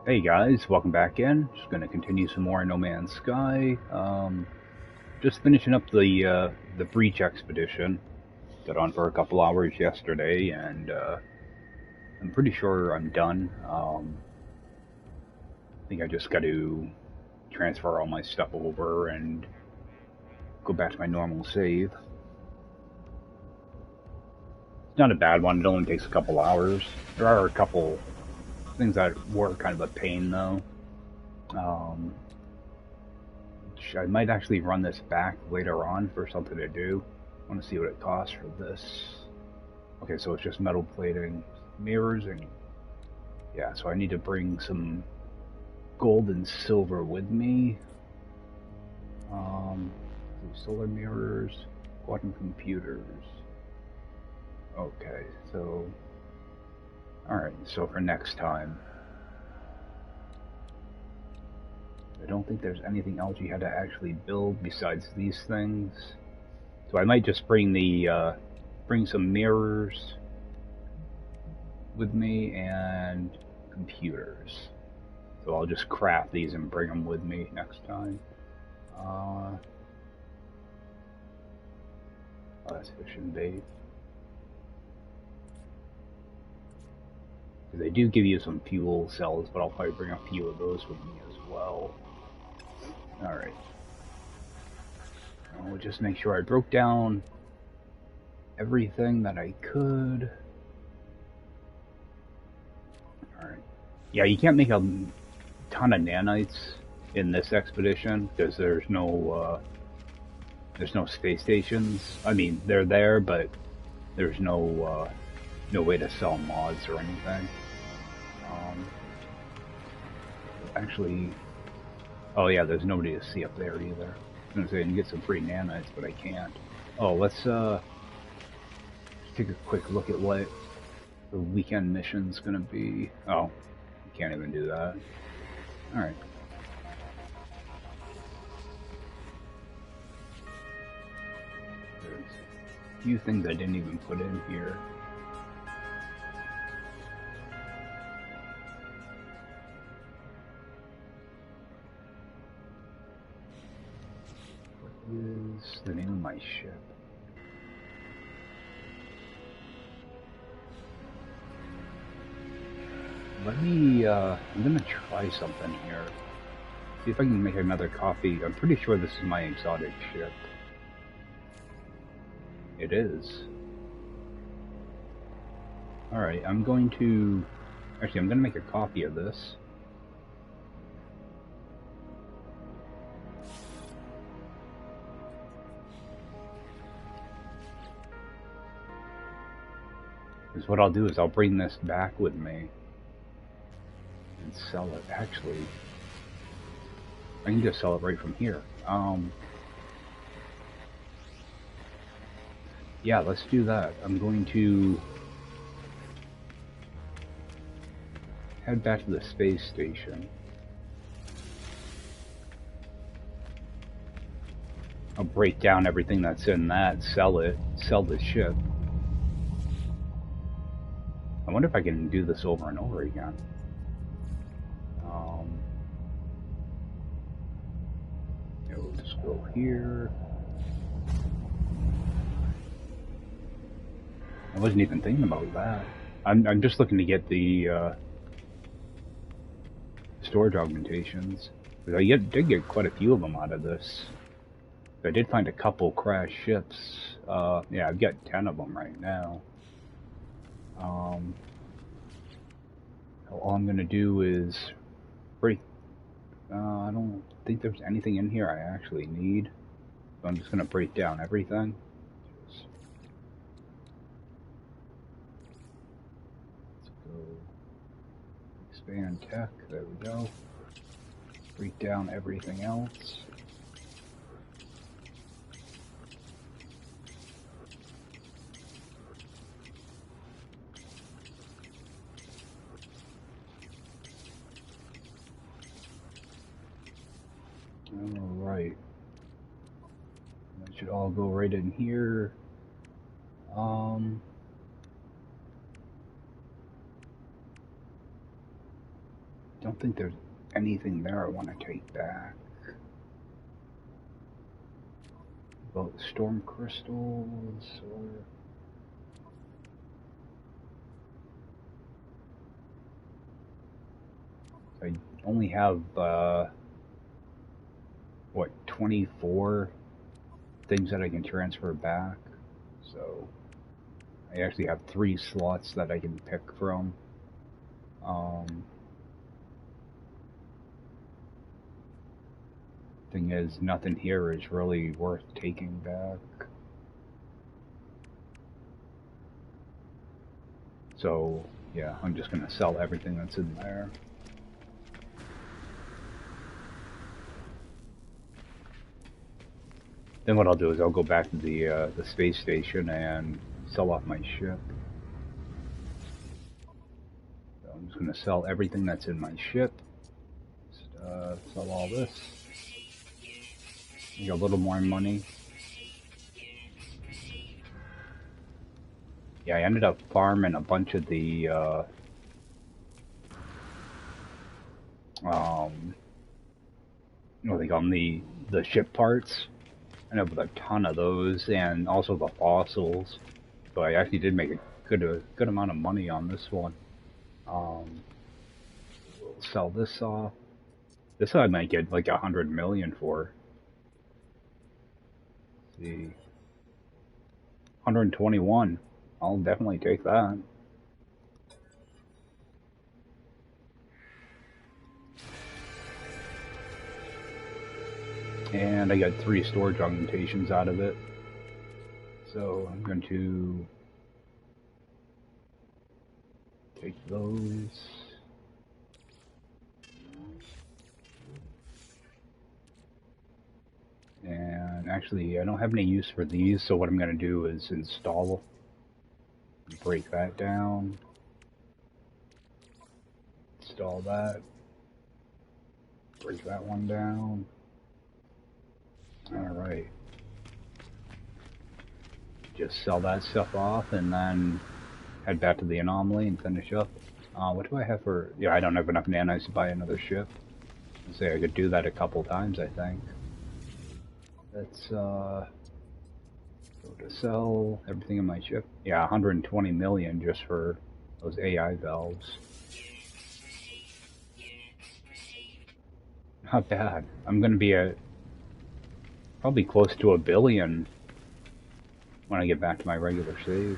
Hey guys, welcome back in. Just gonna continue some more No Man's Sky. Just finishing up the breach expedition. Got on for a couple hours yesterday, and I'm pretty sure I'm done. I think I just got to transfer all my stuff over and go back to my normal save. It's not a bad one. It only takes a couple hours. There are a couple things that were kind of a pain though. Um, I might actually run this back later on for something to do. I want to see what it costs for this. Okay, so it's just metal plating, mirrors, and yeah, so I need to bring some gold and silver with me. Um, solar mirrors, quantum computers. Okay, so alright, so for next time. I don't think there's anything else you had to actually build besides these things. So I might just bring bring some mirrors with me and computers. So I'll just craft these and bring them with me next time. Oh, that's fishing bait. They do give you some fuel cells, but I'll probably bring a few of those with me as well. Alright. I'll just make sure I broke down everything that I could. Alright. Yeah, you can't make a ton of nanites in this expedition because there's no space stations. I mean, they're there, but there's no way to sell mods or anything. Actually, oh yeah, there's nobody to see up there either. I was gonna say I can get some free nanites, but I can't. Oh, let's take a quick look at what the weekend mission's gonna be. Oh, you can't even do that. All right. There's a few things I didn't even put in here. What is the name of my ship? Let me, I'm gonna try something here. See if I can make another copy. I'm pretty sure this is my exotic ship. It is. Alright, I'm going to... Actually, I'm going to make a copy of this. Because what I'll do is I'll bring this back with me and sell it. Actually, I can just sell it right from here. Yeah, let's do that. I'm going to head back to the space station. I'll break down everything that's in that, sell it, sell the ship. I wonder if I can do this over and over again. Yeah, we'll just go here. I wasn't even thinking about that. I'm just looking to get the storage augmentations. I did get quite a few of them out of this. I did find a couple crashed ships. Yeah, I've got 10 of them right now. All I'm gonna do is break. I don't think there's anything in here I actually need. So I'm just gonna break down everything. Let's go expand tech. There we go. Break down everything else. Alright. That should all go right in here. don't think there's anything there I want to take back. About storm crystals or... I only have, what, 24 things that I can transfer back. So I actually have 3 slots that I can pick from. Thing is, nothing here is really worth taking back. So, yeah, I'm just gonna sell everything that's in there. Then what I'll do is I'll go back to the space station and sell off my ship. So I'm just gonna sell everything that's in my ship. Just, sell all this. Get a little more money. Yeah, I ended up farming a bunch of the what do they call them, the ship parts. I ended up with a ton of those, and also the fossils. So I actually did make a good amount of money on this one. We'll sell this off. This I might get like 100 million for. Let's see, 121. I'll definitely take that. And I got 3 storage augmentations out of it. So I'm going to take those. And actually, I don't have any use for these, so what I'm going to do is install, break that down, install that, break that one down. Alright. Just sell that stuff off and then head back to the anomaly and finish up. What do I have for... Yeah, I don't have enough nanites to buy another ship. Let's say I could do that a couple times, I think. Let's go to sell everything in my ship. Yeah, 120 million just for those AI valves. Not bad. I'm going to be at probably close to 1 billion when I get back to my regular save.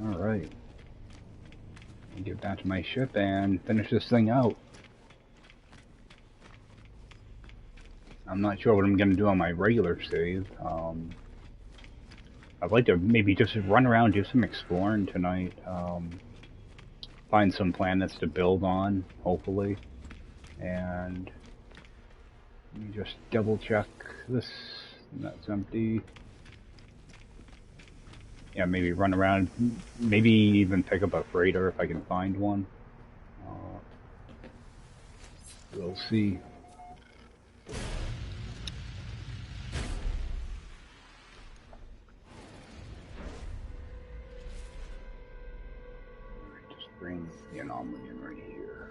Alright. Get back to my ship and finish this thing out. I'm not sure what I'm going to do on my regular save. I'd like to maybe just run around, do some exploring tonight. Find some planets to build on, hopefully. And let me just double check this. That's empty. Yeah, maybe run around, maybe even pick up a freighter if I can find one. We'll see. Just bring the anomaly in right here.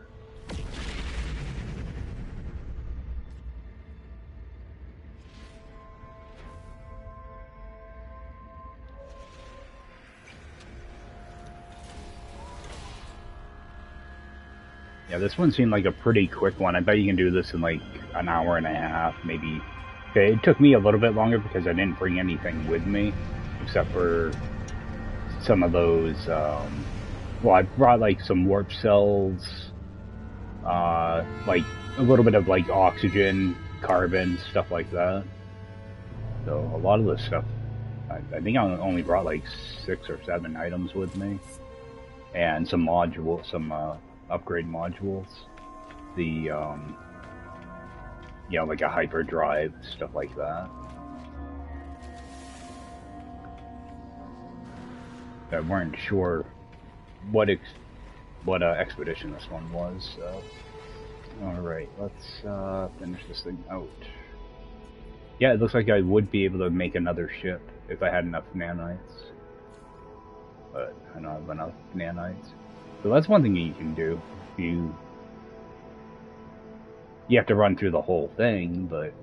Yeah, this one seemed like a pretty quick one. I bet you can do this in like an hour and a half, maybe. Okay, it took me a little bit longer because I didn't bring anything with me, except for some of those, well, I brought like some warp cells, like a little bit of like oxygen, carbon, stuff like that. So a lot of this stuff, I think I only brought like 6 or 7 items with me. And some modules, some, upgrade modules, the you know, like a hyperdrive, stuff like that. I weren't sure what expedition this one was. So, all right, let's finish this thing out. Yeah, it looks like I would be able to make another ship if I had enough nanites, but I don't have enough nanites. So that's one thing you can do. You have to run through the whole thing, but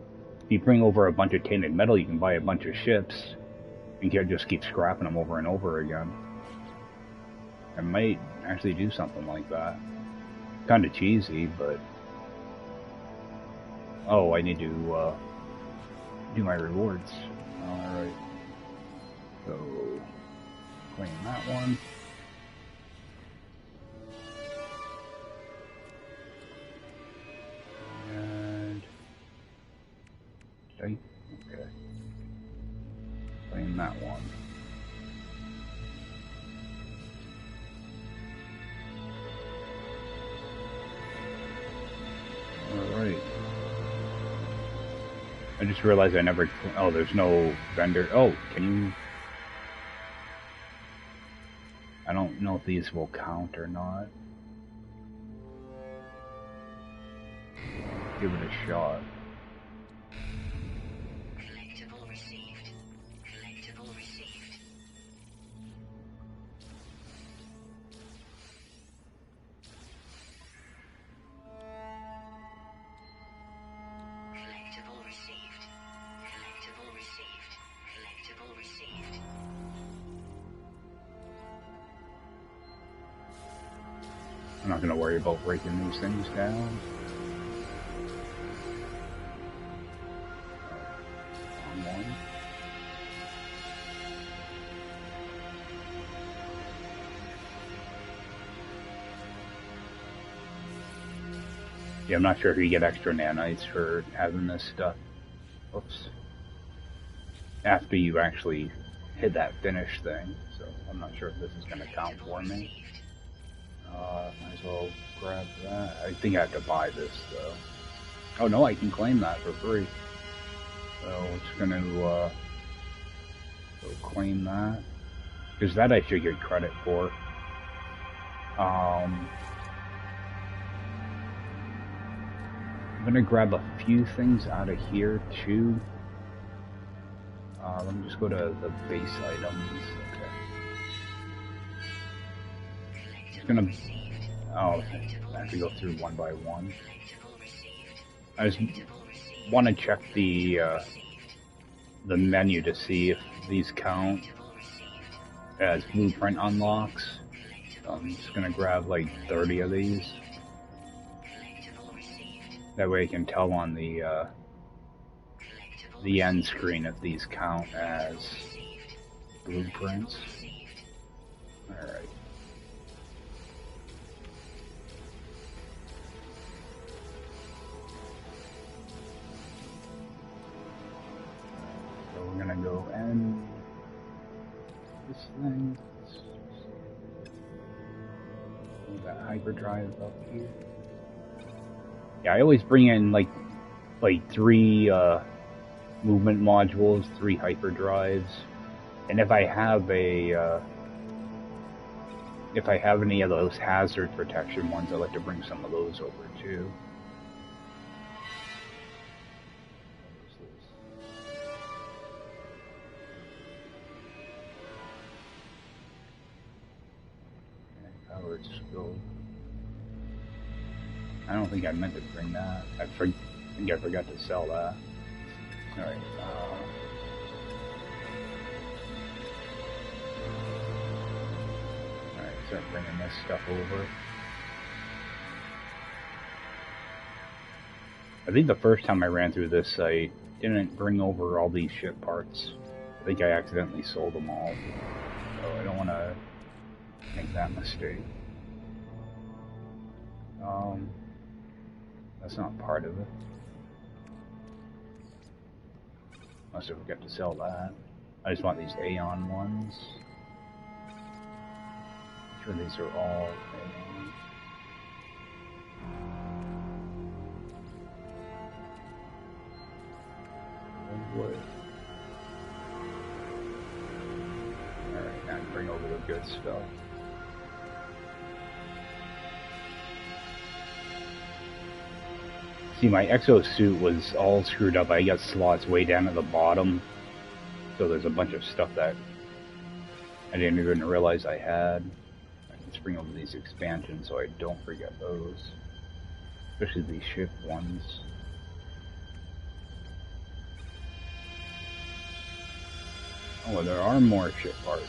if you bring over a bunch of tainted metal, you can buy a bunch of ships and just keep scrapping them over and over again. I might actually do something like that. Kind of cheesy, but... Oh, I need to do my rewards. Alright. So, claim that one. And... Okay. Claim that one. Alright. I just realized I never... Oh, there's no vendor... Oh, can you... I don't know if these will count or not. Give it a shot. Collectible received. Collectible received. Collectible received. Collectible received. Collectible received. I'm not going to worry about breaking these things down. One. Yeah, I'm not sure if you get extra nanites for having this stuff. Oops. After you actually hit that finish thing, so I'm not sure if this is going to count for me. Might as well grab that. I think I have to buy this though. Oh no, I can claim that for free. So it's going to claim that. Because that I should get credit for. I'm going to grab a few things out of here too. Let me just go to the base items. Okay. It's going to... Oh, I have to go through one by one. I just want to check the menu to see if these count as blueprint unlocks. So I'm just gonna grab like 30 of these. That way I can tell on the end screen if these count as blueprints. Alright. We're gonna go and this thing. That hyperdrive up here. Yeah, I always bring in like 3 movement modules, 3 hyperdrives, and if I have any of those hazard protection ones, I like to bring some of those over too. I don't think I meant to bring that. I think I forgot to sell that. Alright, alright, start bringing this stuff over. I think the first time I ran through this, I didn't bring over all these ship parts. I think I accidentally sold them all. So I don't want to make that mistake. That's not part of it. Must have forgot to sell that. I just want these Aeon ones. I'm sure these are all Aeon. Wood. Alright, now bring over the good stuff. See, my exosuit was all screwed up. I got slots way down at the bottom. So there's a bunch of stuff that I didn't even realize I had. Let's bring over these expansions so I don't forget those. Especially these ship ones. Oh, there are more ship parts.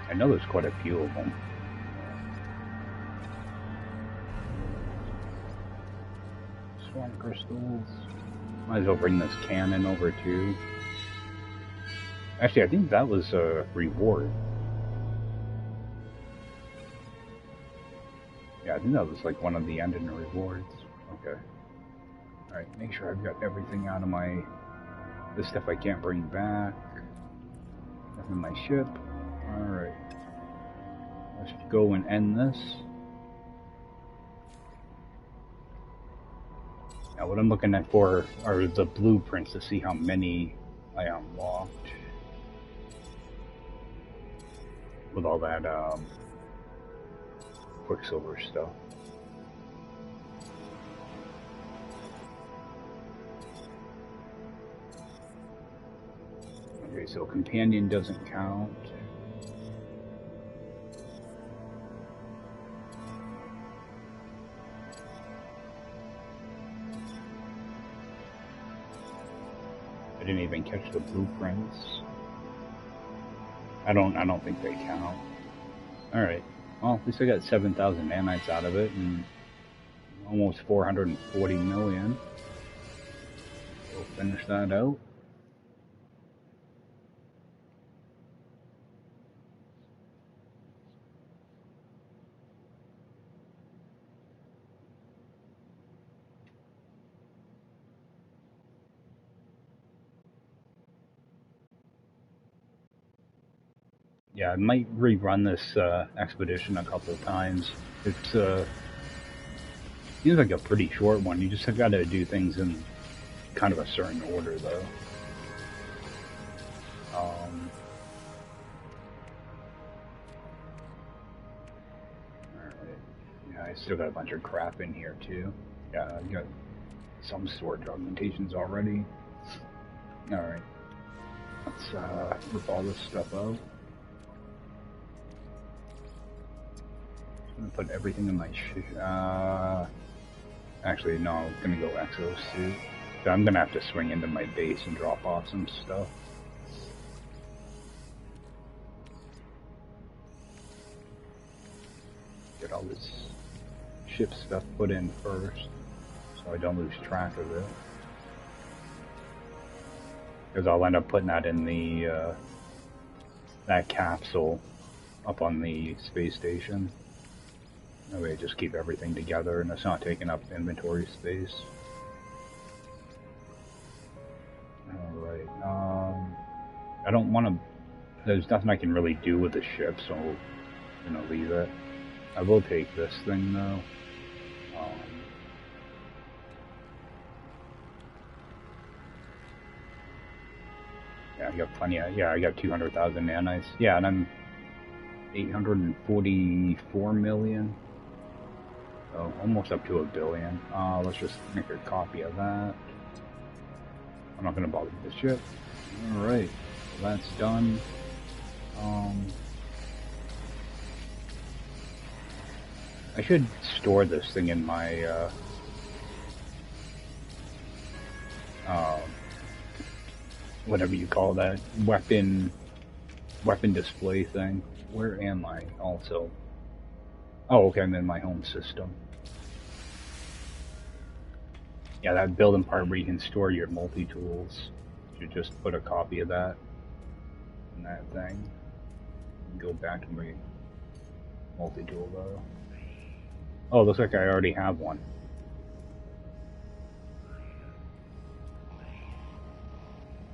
I know there's quite a few of them. Swarm crystals. Might as well bring this cannon over too. Actually, I think that was a reward. Yeah, I think that was like one of the ending rewards. Okay. Alright, make sure I've got everything out of my... This stuff I can't bring back. Nothing in my ship. Alright. Let's go and end this. Now what I'm looking at for are the blueprints to see how many I unlocked. With all that Quicksilver stuff. Okay, so companion doesn't count. I didn't even catch the blueprints. I don't think they count. Alright. Well, at least I got 7,000 nanites out of it and almost 440 million. We'll finish that out. Yeah, I might rerun this expedition a couple of times. It's seems like a pretty short one. You just have got to do things in kind of a certain order, though. Alright. Yeah, I still got a bunch of crap in here, too. Yeah, I got some storage augmentations already. Alright. Let's rip all this stuff out. I'm gonna put everything in my actually, no, I'm gonna go exosuit. So I'm gonna have to swing into my base and drop off some stuff. Get all this ship stuff put in first, so I don't lose track of it. Because I'll end up putting that in the that capsule up on the space station. That way I just keep everything together and it's not taking up inventory space. Alright, I don't want to... There's nothing I can really do with the ship, so I'm gonna leave it. I will take this thing though. Yeah, I got plenty of... Yeah, I got 200,000 nanites. Yeah, and I'm 844 million. So almost up to 1 billion. Let's just make a copy of that. I'm not going to bother with the ship. Alright, so that's done. I should store this thing in my whatever you call that, weapon display thing. Where am I also? Oh, okay, I'm in my home system. Yeah, that building part where you can store your multi-tools. You just put a copy of that in that thing. Go back to my multi-tool though. Oh, looks like I already have one.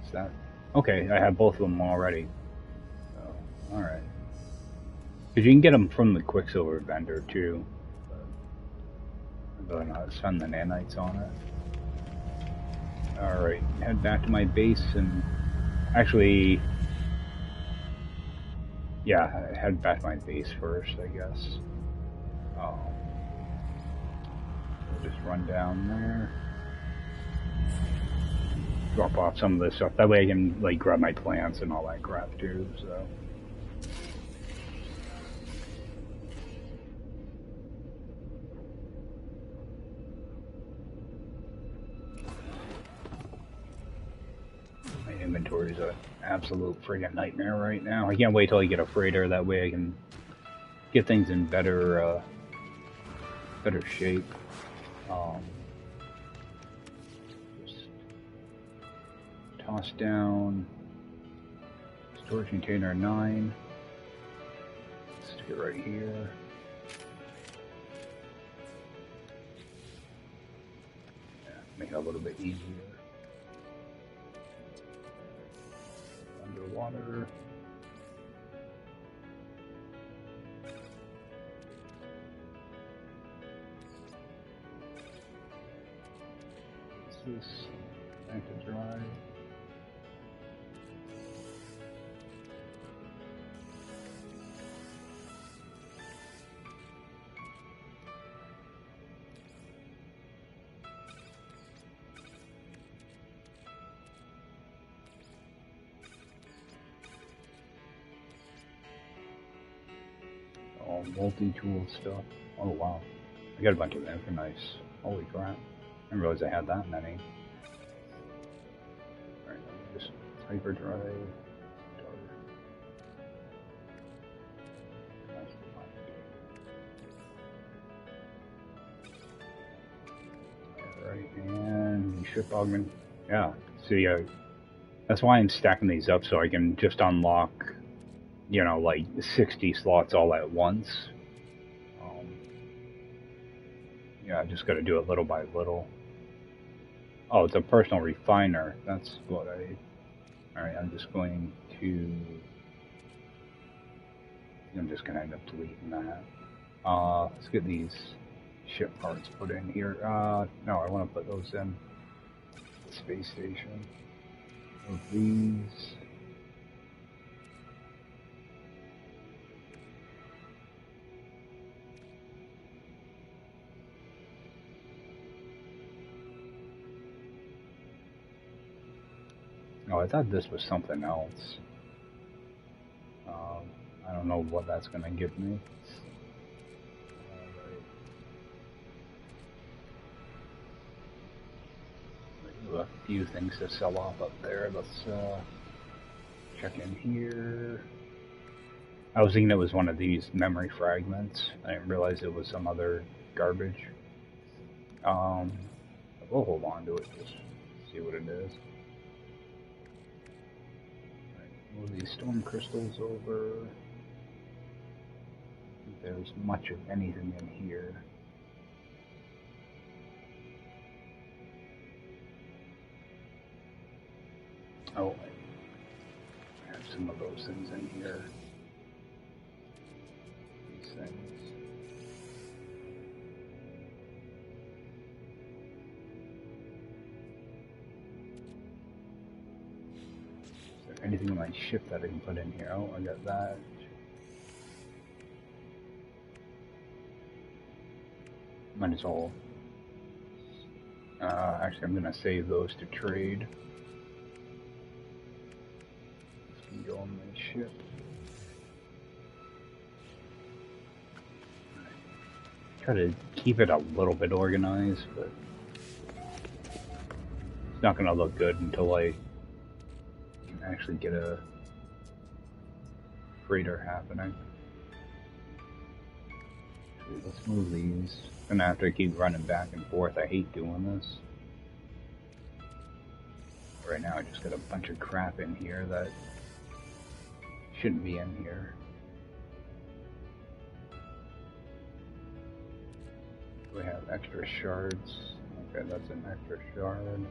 Is that... Okay, I have both of them already. So, alright. Because you can get them from the Quicksilver vendor too. But I'm gonna spend the nanites on it. Alright, head back to my base and... Actually... Yeah, head back to my base first, I guess. We'll just run down there. Drop off some of this stuff. That way I can like grab my plants and all that crap too, so. My inventory's an absolute friggin' nightmare right now. I can't wait till I get a freighter, that way I can get things in better shape. Just toss down storage container 9. Stick it right here. Yeah, make it a little bit easier. Underwater. This back to dry. Oh, multi-tool stuff. Oh wow, I got a bunch of them for nice. Holy crap! I didn't realize I had that many. Alright, just hyperdrive. Alright, and ship augment. Yeah, see, that's why I'm stacking these up so I can just unlock, you know, like 60 slots all at once. Yeah, I just got to do it little by little. Oh, it's a personal refiner. That's what I... Alright, I'm just going to... I'm just going to end up deleting that. Let's get these ship parts put in here. No, I want to put those in the space station. Of these... Oh, I thought this was something else. I don't know what that's going to give me. A few things to sell off up there. Let's check in here. I was thinking it was one of these memory fragments. I didn't realize it was some other garbage. We'll hold on to it, just see what it is. Move these storm crystals over. I think there's much of anything in here. Oh, I have some of those things in here. These things. Is there anything in my ship that I can put in here? Oh, I got that. Might as well. Actually, I'm gonna save those to trade. This can go on my ship. Try to keep it a little bit organized, but it's not gonna look good until I can actually get a freighter happening. Let's move these. I'm gonna have to keep running back and forth. I hate doing this. Right now I just got a bunch of crap in here that shouldn't be in here. We have extra shards. Okay, that's an extra shard.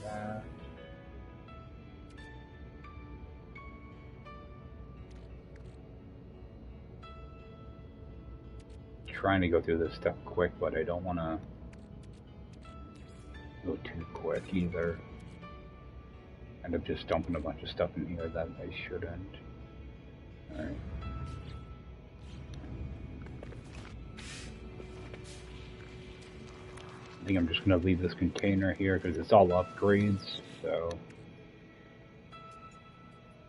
That. Trying to go through this stuff quick, but I don't want to go too quick either. end up just dumping a bunch of stuff in here that I shouldn't. Alright. I think I'm just going to leave this container here because it's all upgrades, so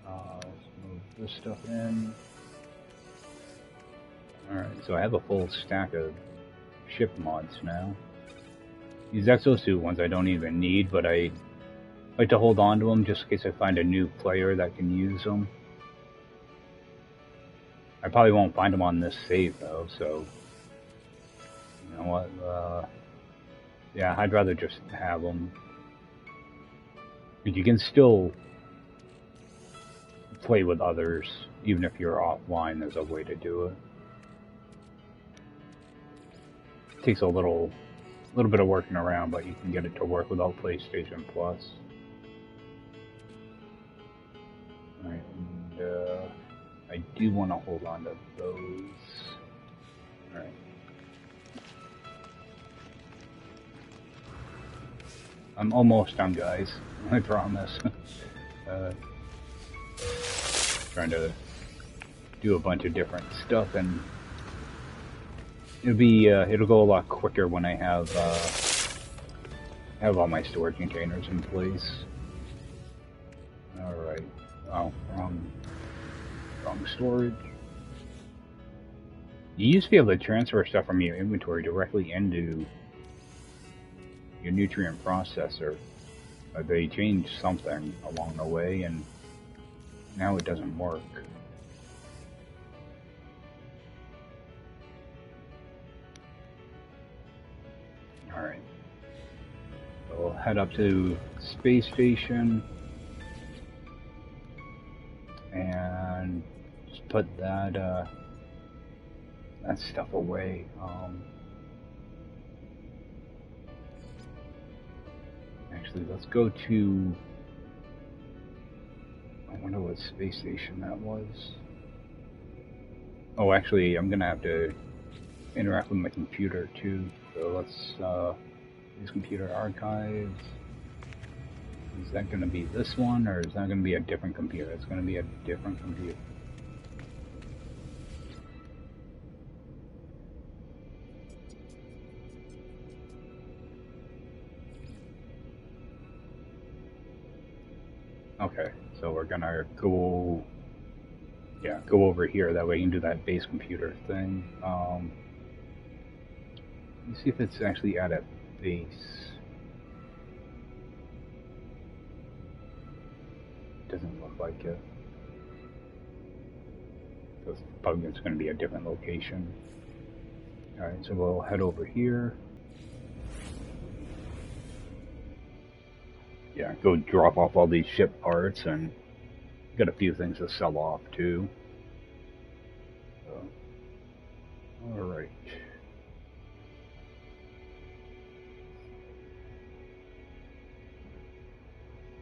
let's move this stuff in. Alright, so I have a full stack of ship mods now. These exosuit ones I don't even need, but I like to hold on to them just in case I find a new player that can use them. I probably won't find them on this save though, so you know what, yeah, I'd rather just have them. But you can still play with others, even if you're offline. There's a way to do it. It takes a little bit of working around, but you can get it to work without PlayStation Plus. Alright, and I do want to hold on to those. Alright. I'm almost done, guys. I promise. Trying to do a bunch of different stuff, and it'll go a lot quicker when I have all my storage containers in place. All right. Oh, wrong storage. You used to be able to transfer stuff from your inventory directly into your nutrient processor. They changed something along the way, and now it doesn't work. Alright. So we'll head up to space station and just put that stuff away. Actually, let's go to... I wonder what space station that was. Oh, actually, I'm gonna have to interact with my computer too. So let's use computer archives. Is that gonna be this one, or is that gonna be a different computer? It's gonna be a different computer. Okay, so we're gonna go over here. That way you can do that base computer thing. Let's see if it's actually at a base. Doesn't look like it. So it's probably going to be a different location. Alright, so we'll head over here. Yeah, go drop off all these ship parts, and got a few things to sell off too. So, alright.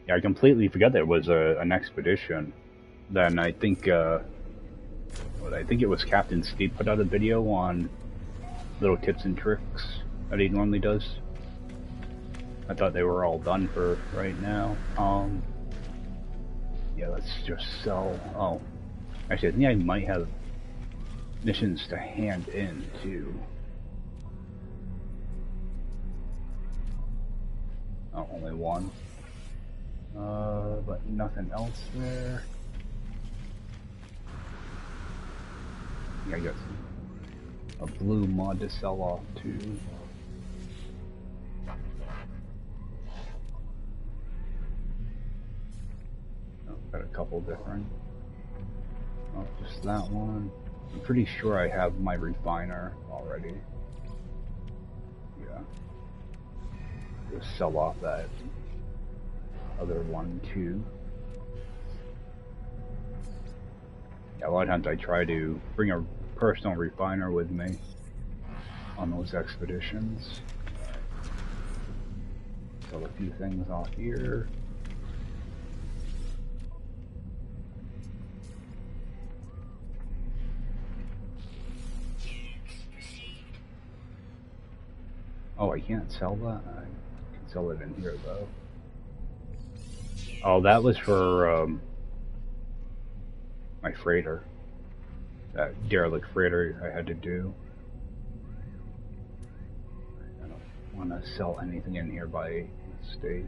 Yeah, I completely forgot there was an expedition. Then I think, I think it was Captain Steve put out a video on little tips and tricks that he normally does. I thought they were all done for right now. Yeah, let's just sell. Oh, actually, I think I might have missions to hand in too. Oh, only one. But nothing else there. Yeah, I got a blue mod to sell off too. Oh, got a couple different. Oh, just that one. I'm pretty sure I have my refiner already. Yeah. Just sell off that other one too. Yeah, a lot of times I try to bring a personal refiner with me on those expeditions. Sell a few things off here. Oh, I can't sell that? I can sell it in here though. Oh, that was for my freighter. That derelict freighter I had to do. I don't want to sell anything in here by mistake.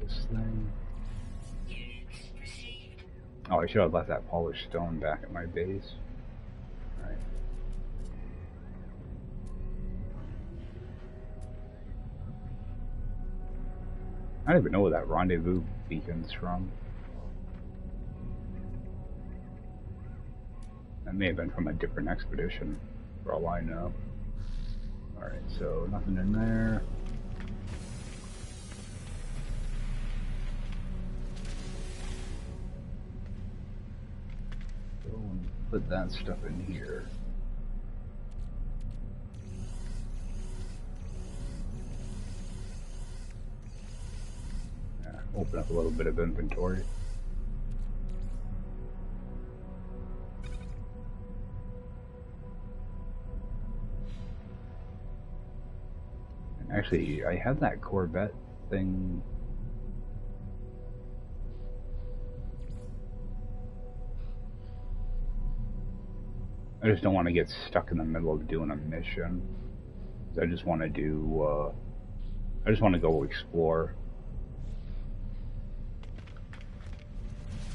This thing. Oh, I should have left that polished stone back at my base. Alright. I don't even know where that rendezvous beacon's from. That may have been from a different expedition, for all I know. Alright, so nothing in there. Go and put that stuff in here. Yeah, open up a little bit of inventory. Actually, I have that Corvette thing. I just don't want to get stuck in the middle of doing a mission. I just want to do, I just want to go explore.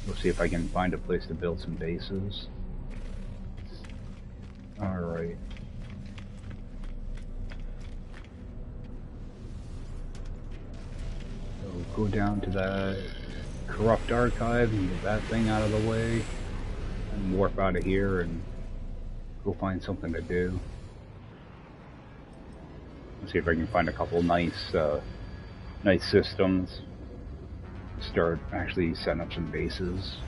We'll see if I can find a place to build some bases. Alright. So go down to that corrupt archive and get that thing out of the way. And warp out of here and go find something to do. Let's see if I can find a couple nice, nice systems. Start actually setting up some bases.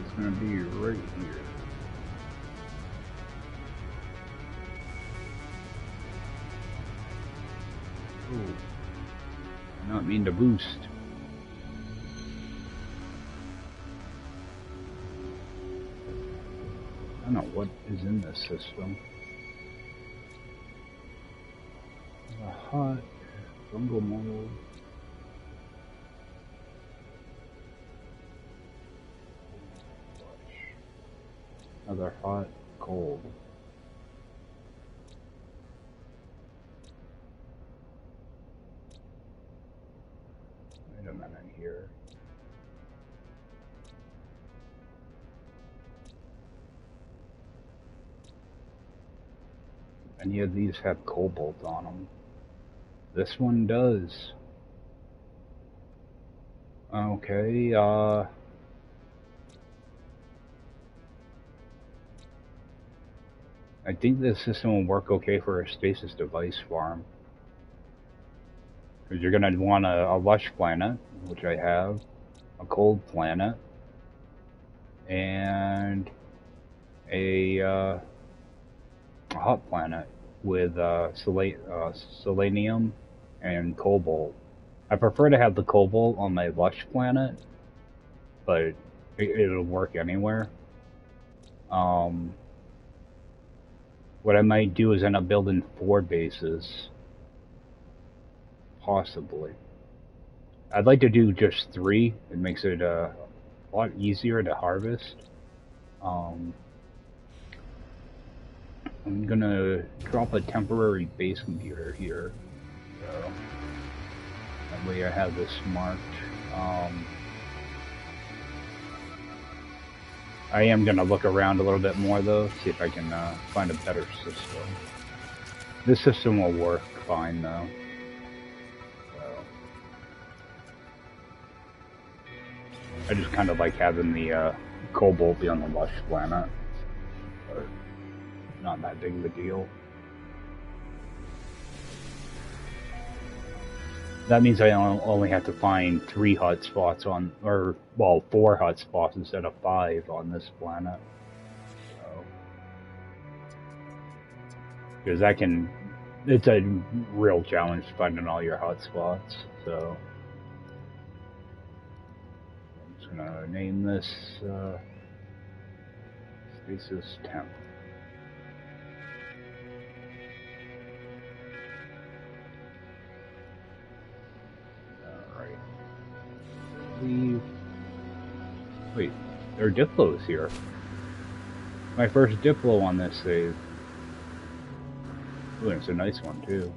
It's gonna be right here. Oh, I not mean to boost. I don't know what is in this system. A hot fungal mold. Another hot cold. Wait a minute here. Any of these have cobalt on them? This one does. Okay, I think this system will work okay for a stasis device farm. Because you're going to want a lush planet, which I have, a cold planet, and a hot planet with selenium and cobalt. I prefer to have the cobalt on my lush planet, but it'll work anywhere. What I might do is end up building 4 bases. Possibly. I'd like to do just 3. It makes it a lot easier to harvest. I'm gonna drop a temporary base computer here. So that way I have this marked. I am going to look around a little bit more though, see if I can find a better system. This system will work fine though. So, I just kind of like having the cobalt be on the lush planet, but not that big of a deal. That means I only have to find 3 hotspots on, or, well, 4 hotspots instead of 5 on this planet. So, because I can it's a real challenge finding all your hotspots. So I'm just gonna name this Stasis Temp. Alright. Leave. Wait, there are Diplos here. My first Diplo on this save. Ooh, it's a nice one too.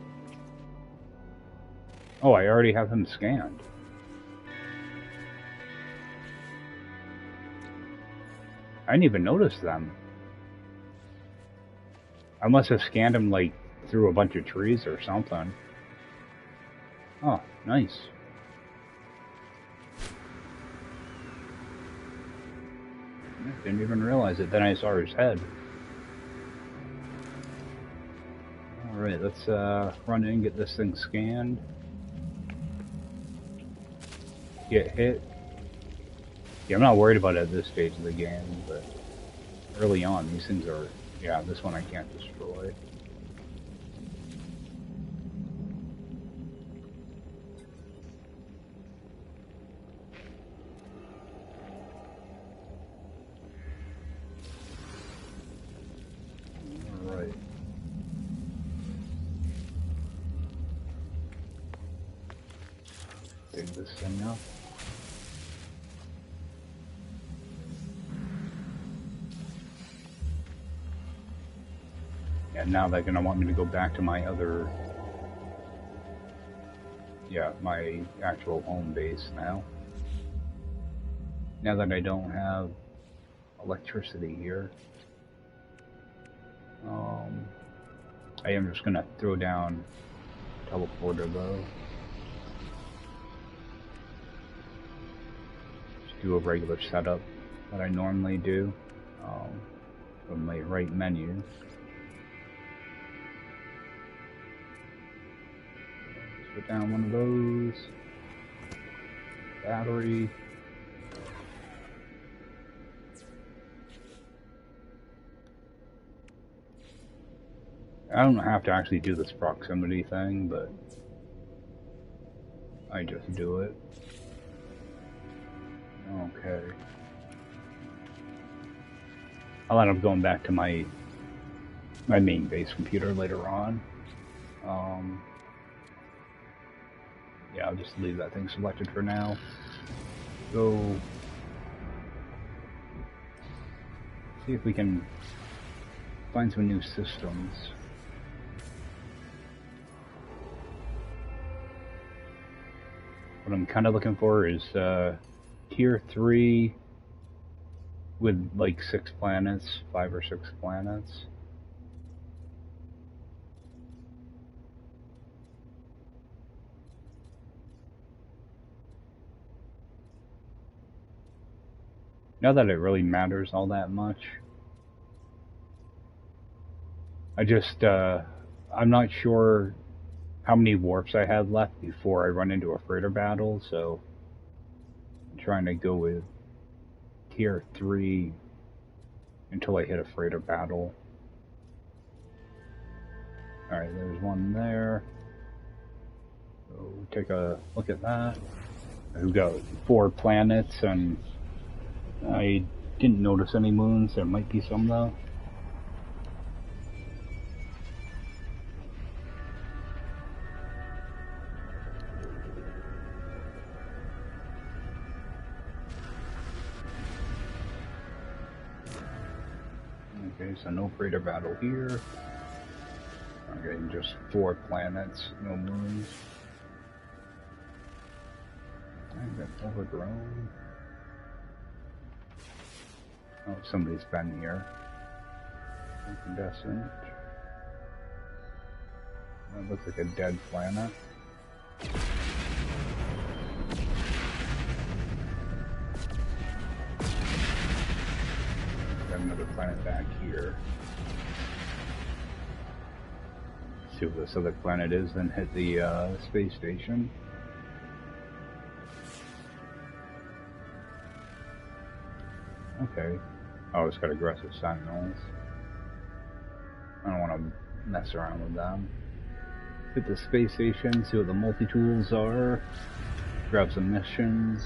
Oh, I already have them scanned. I didn't even notice them. I must have scanned them like through a bunch of trees or something. Oh, nice. I didn't even realize it. Then I saw his head. Alright, let's run in and get this thing scanned. Get hit. Yeah, I'm not worried about it at this stage of the game, but early on, these things are... Yeah, this one I can't destroy. Alright. Dig this thing up. And now they're gonna want me to go back to my other... Yeah, my actual home base now. Now that I don't have electricity here. I am just gonna throw down teleporter though. Just do a regular setup that I normally do from my right menu. Put down one of those. Battery. I don't have to actually do this proximity thing, but I just do it. Okay. I'll end up going back to my main base computer later on. Yeah, I'll just leave that thing selected for now. Go see if we can find some new systems. What I'm kind of looking for is tier 3 with like 6 planets, 5 or 6 planets. Not that it really matters all that much. I'm not sure how many warps I had left before I run into a freighter battle, so I'm trying to go with tier 3 until I hit a freighter battle. Alright, there's one there. So take a look at that. We've got 4 planets, and I didn't notice any moons. There might be some though. Okay, so no freighter battle here. Okay, just 4 planets, no moons. I've got overgrown. Oh, somebody's been here. Incandescent. That looks like a dead planet. Got another planet back here. See what this other planet is, then hit the space station. Okay. Oh, it's got aggressive sentinels. I don't want to mess around with them. hit the space station, see what the multi-tools are, grab some missions.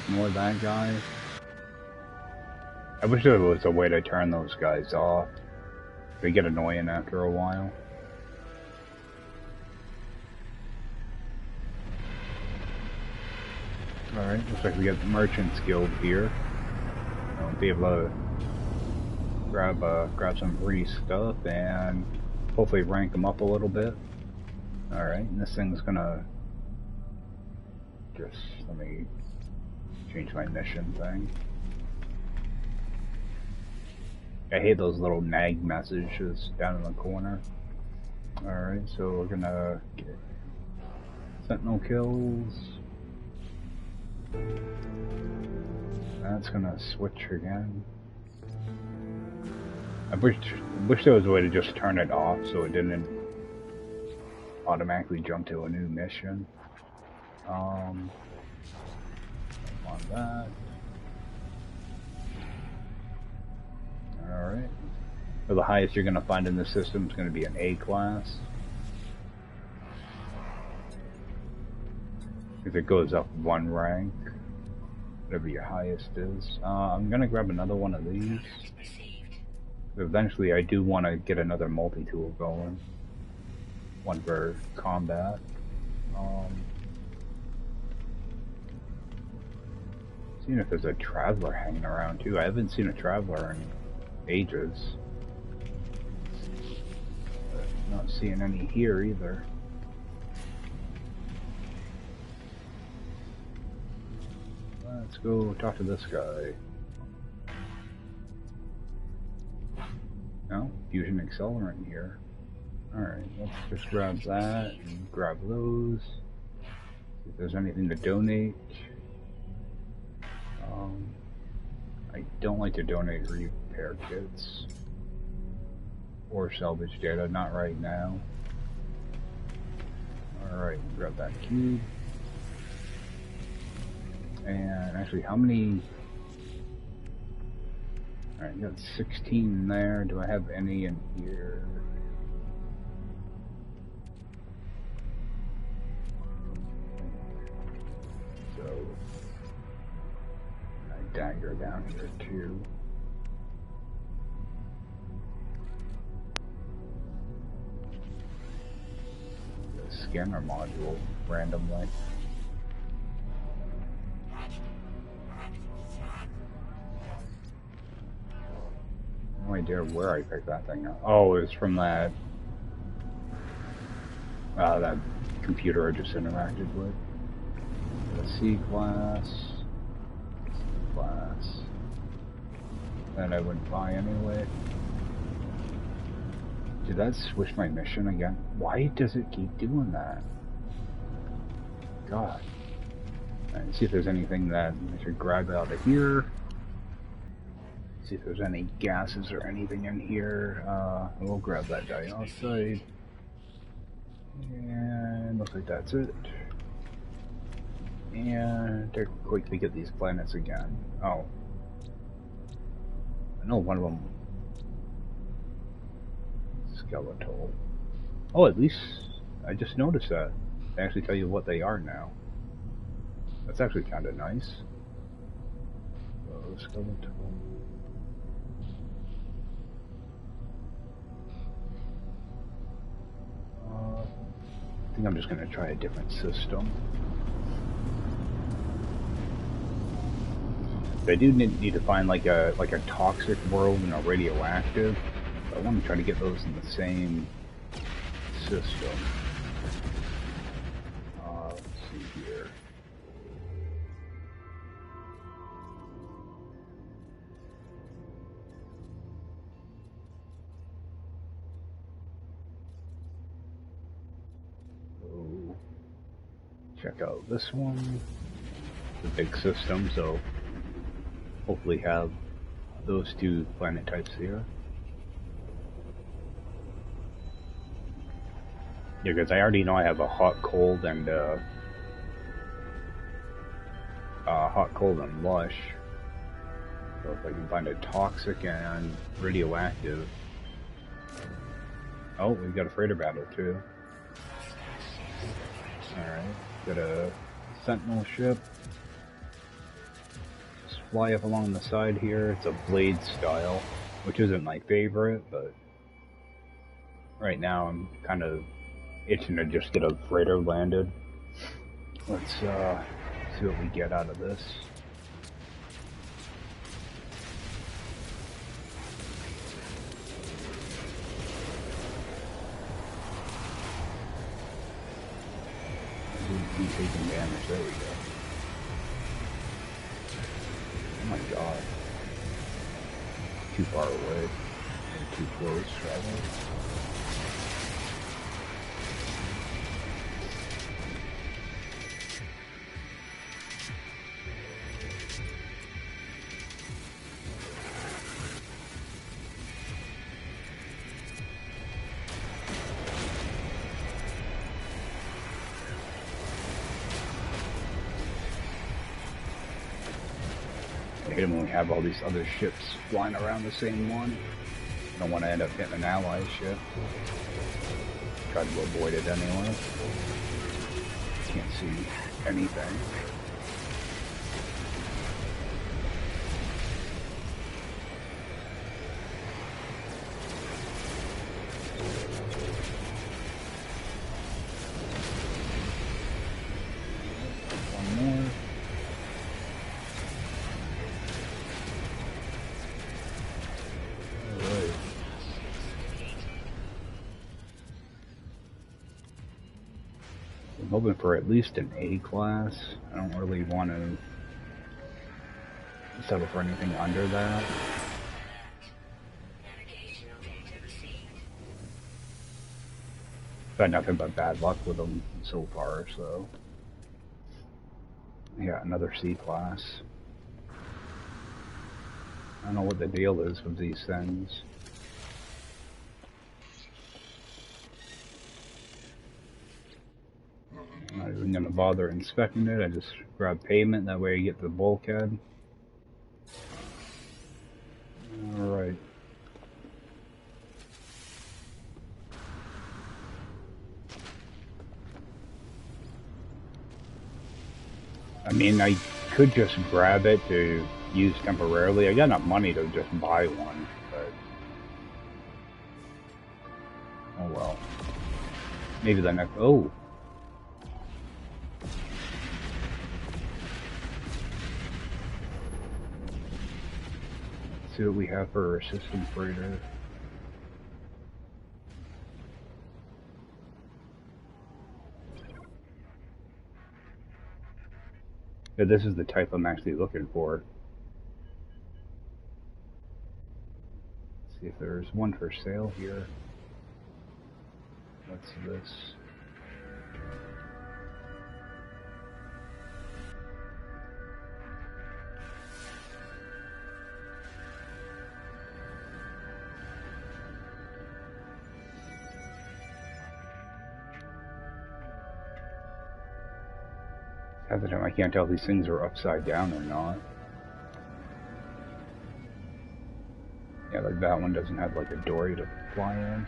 Ignore that guy. I wish there was a way to turn those guys off. They get annoying after a while. Alright, looks like we got the Merchants Guild here. I'll be able to grab some free stuff and hopefully rank them up a little bit. Alright, and this thing's gonna just, let me change my mission thing. I hate those little nag messages down in the corner. Alright, so we're gonna get Sentinel kills. That's gonna switch again. I wish there was a way to just turn it off so it didn't automatically jump to a new mission. On that. Alright. So the highest you're gonna find in the system is gonna be an A class. If it goes up one rank, whatever your highest is. I'm gonna grab another one of these. Eventually I do want to get another multi-tool going. One for combat. Seeing if there's a traveler hanging around too. I haven't seen a traveler in ages. But not seeing any here either. Let's go talk to this guy. No? Fusion accelerant here. Alright, let's just grab that and grab those. See if there's anything to donate. I don't like to donate repair kits. Or salvage data, not right now. Alright, grab that cube. And actually, how many... Alright, got 16 there. Do I have any in here? So... a dagger down here too. The scanner module, randomly. No idea where I picked that thing up. Oh, it was from that that computer I just interacted with. The C class, that I wouldn't buy anyway. Did that switch my mission again? Why does it keep doing that? God. Alright, see if there's anything that I should grab out of here. See if there's any gases or anything in here. We'll grab that dioxide. And looks like that's it. And to quickly get these planets again. Oh. I know one of them. Skeletal. Oh, at least I just noticed that. They actually tell you what they are now. That's actually kind of nice. So, skeletal. I think I'm just going to try a different system. I do need to find like a toxic world and a radioactive. I want to try to get those in the same system. Let's see here. So, check out this one. It's a big system, so hopefully have those two planet types here. Yeah, because I already know I have a hot, cold, and lush. So if I can find a toxic and radioactive. Oh, we've got a freighter battle too. Alright, got a sentinel ship. Just fly up along the side here. It's a blade style, which isn't my favorite, but right now I'm kind of itching to just get a freighter landed. Let's see what we get out of this. Keep taking damage. There we go. Oh my god. Too far away. And too close, rather. I hate it when we have all these other ships flying around the same one. I don't want to end up hitting an ally ship. Try to avoid it anyway. Can't see anything. One more. I'm hoping for at least an A class. I don't really want to settle for anything under that. I've had nothing but bad luck with them so far, so. Yeah, another C class. I don't know what the deal is with these things. I'm not even going to bother inspecting it. I just grab payment, that way I get the bulkhead. Alright. I mean, I could just grab it to use temporarily. I got enough money to just buy one, but... oh well. Maybe the next... oh! Let's see what we have for our system freighter. Yeah, this is the type I'm actually looking for. Let's see if there's one for sale here. What's this? Half the time I can't tell if these things are upside down or not. Yeah, like that one doesn't have like a dory to fly in.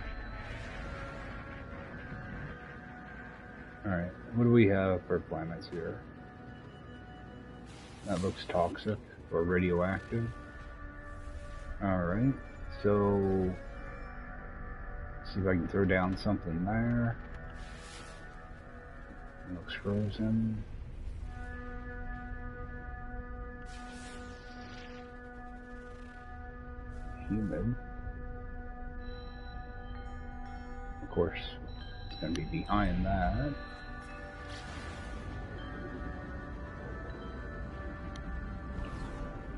Alright, what do we have for planets here? That looks toxic or radioactive. Alright, so see if I can throw down something there. It looks frozen. Human. Of course, it's going to be behind that.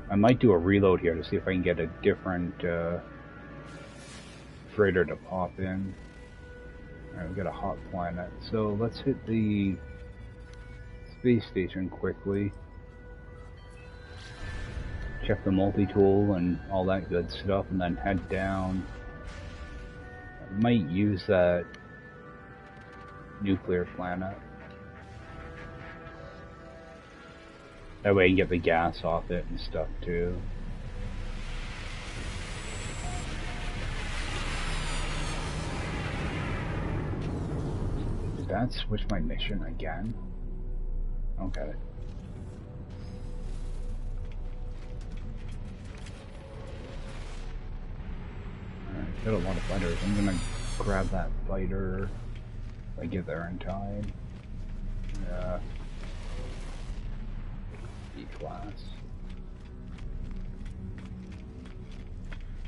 I might do a reload here to see if I can get a different freighter to pop in. Alright, we got a hot planet. So let's hit the space station quickly. Check the multi-tool and all that good stuff, and then head down. I might use that nuclear planet. That way I can get the gas off it and stuff too. that switch my mission again? Okay. Alright, got a lot of fighters. I'm gonna grab that fighter if I get there in time. E-class.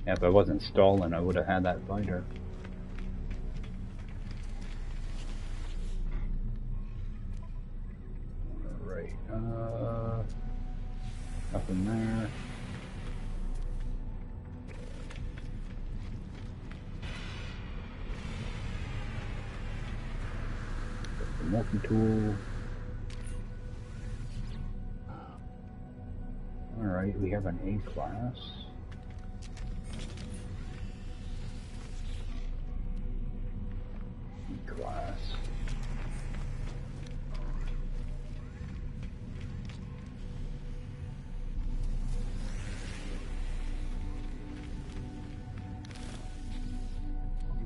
Yeah, if I wasn't stalling, I would have had that fighter. Alright, nothing there. Got the multi-tool. Alright, we have an A-class. E-class.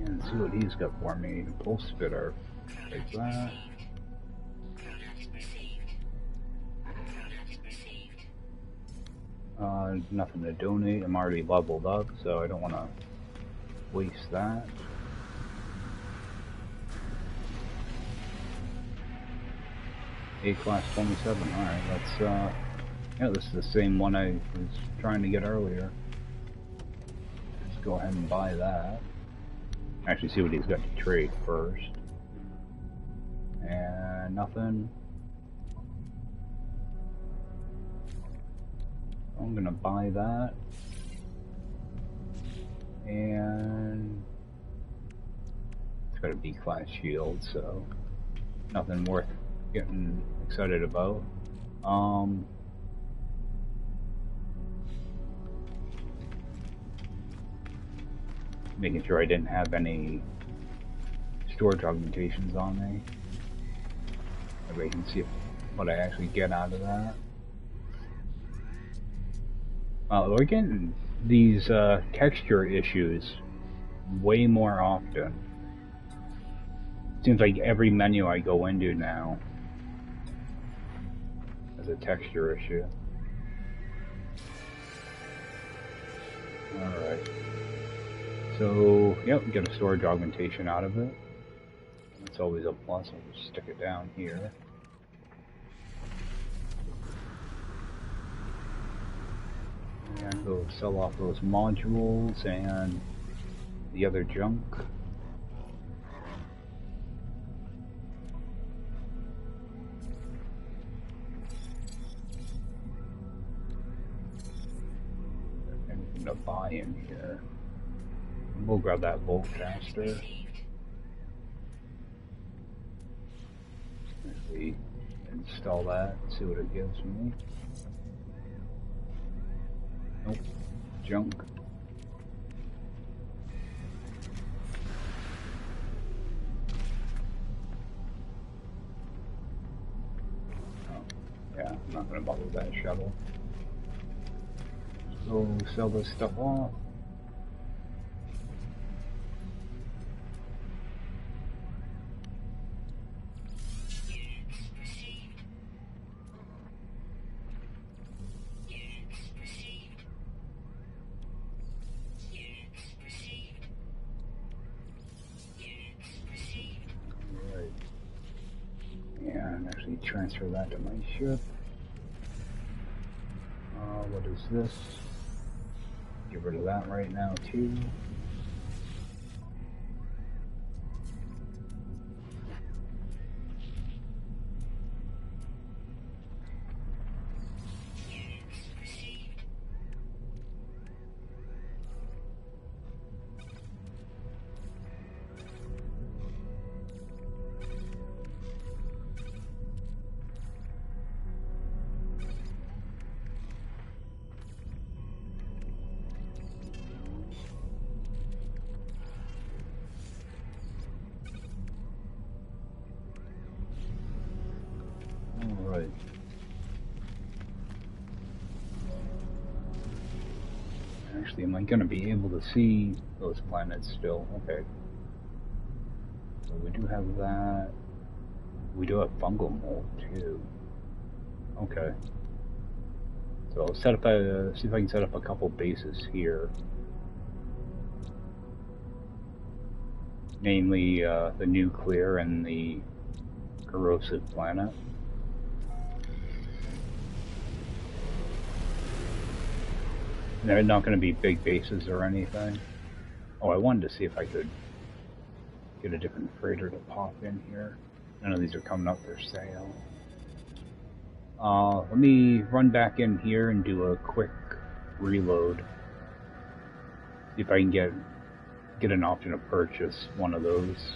And see what he's got for me. Pulse spitter. Take that. Nothing to donate. I'm already leveled up, so I don't want to waste that. A-class 27. Alright, let's, yeah, this is the same one I was trying to get earlier. Let's go ahead and buy that. Actually, see what he's got to trade first. And nothing. I'm gonna buy that. And it's got a B-class shield, so nothing worth getting excited about. Making sure I didn't have any storage augmentations on me. Maybe I can see what I actually get out of that. We're getting these texture issues way more often. Seems like every menu I go into now has a texture issue. Alright. So, yep, get a storage augmentation out of it. That's always a plus. I'll just stick it down here. And go sell off those modules and the other junk. Anything to buy in here. We'll grab that bolt caster. Actually, install that, see what it gives me. Nope, junk. Oh, yeah, I'm not gonna bother with that shovel. So sell this stuff off. Transfer that to my ship. What is this? Get rid of that right now too. Alright. Actually, am I going to be able to see those planets still? Okay. So we do have that. We do have fungal mold too. Okay. So I'll set up see if I can set up a couple bases here. Mainly the nuclear and the corrosive planet. They're not going to be big bases or anything. Oh, I wanted to see if I could get a different freighter to pop in here. None of these are coming up for sale. Let me run back in here and do a quick reload. See if I can get an option to purchase one of those.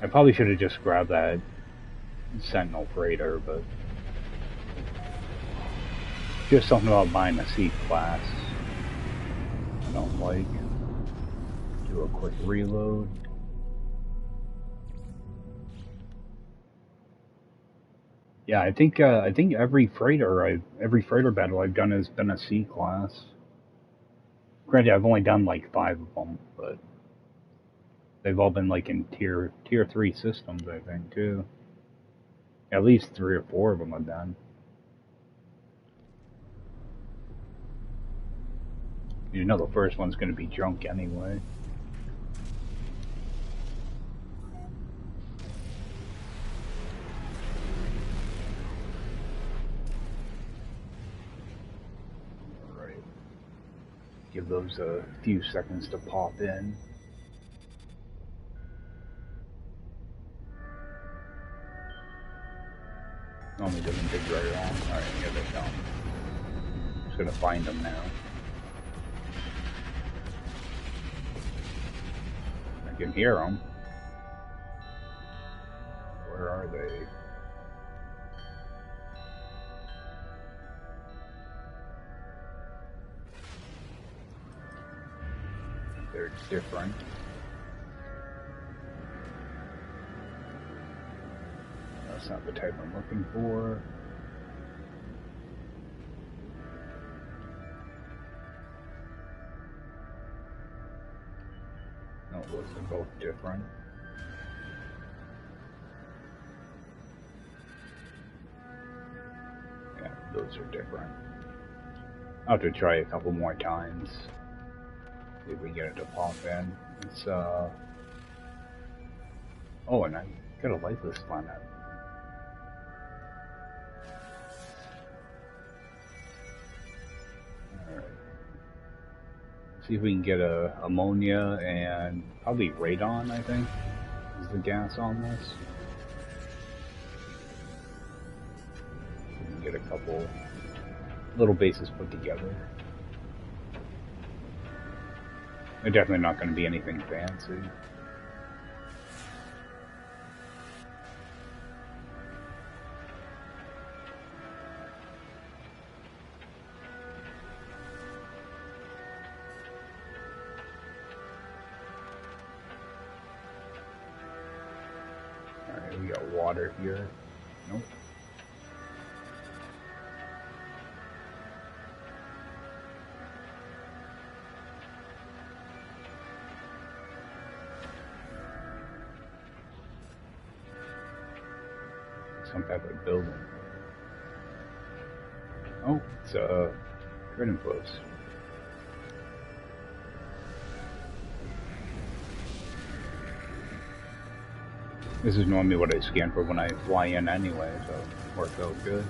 I probably should have just grabbed that Sentinel freighter, but just something about buying a C-class I don't like. Do a quick reload. Yeah, I think every freighter battle I've done has been a C-class. Granted, I've only done like 5 of them, but they've all been like in tier 3 systems, I think, too. At least 3 or 4 of them I've done. You know the first one's going to be junk anyway. Alright. Give those a few seconds to pop in. Normally doesn't take very long. Alright, here they come. Just gonna find them now. I can hear them. Where are they? They're different. That's not the type I'm looking for. No, those are both different. Yeah, those are different. I'll have to try a couple more times. See if we can get it to pop in. It's, oh, and I got a lifeless planet. Alright. See if we can get a ammonia and probably radon, I think, is the gas on this. We can get a couple little bases put together. They're definitely not going to be anything fancy. Alright, we got water here. Nope. Some type of building. Oh, it's a trading post. This is normally what I scan for when I fly in anyway, so it worked out good.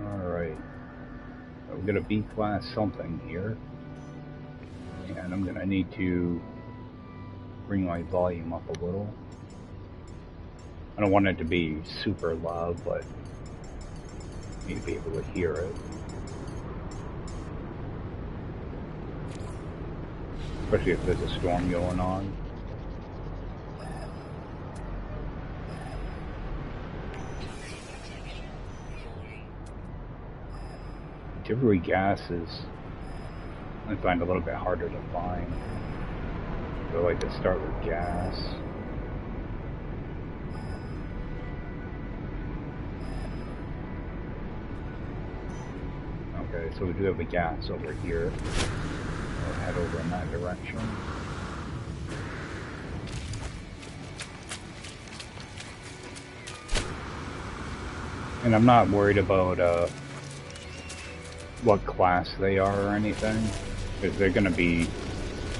Alright. So we'll get a B-class something here. And I'm gonna need to bring my volume up a little. I don't want it to be super loud, but I need to be able to hear it. Especially if there's a storm going on. Typically gases I find a little bit harder to find. So I like to start with gas. Okay, so we do have the gas over here. We'll head over in that direction. And I'm not worried about what class they are or anything, because they're going to be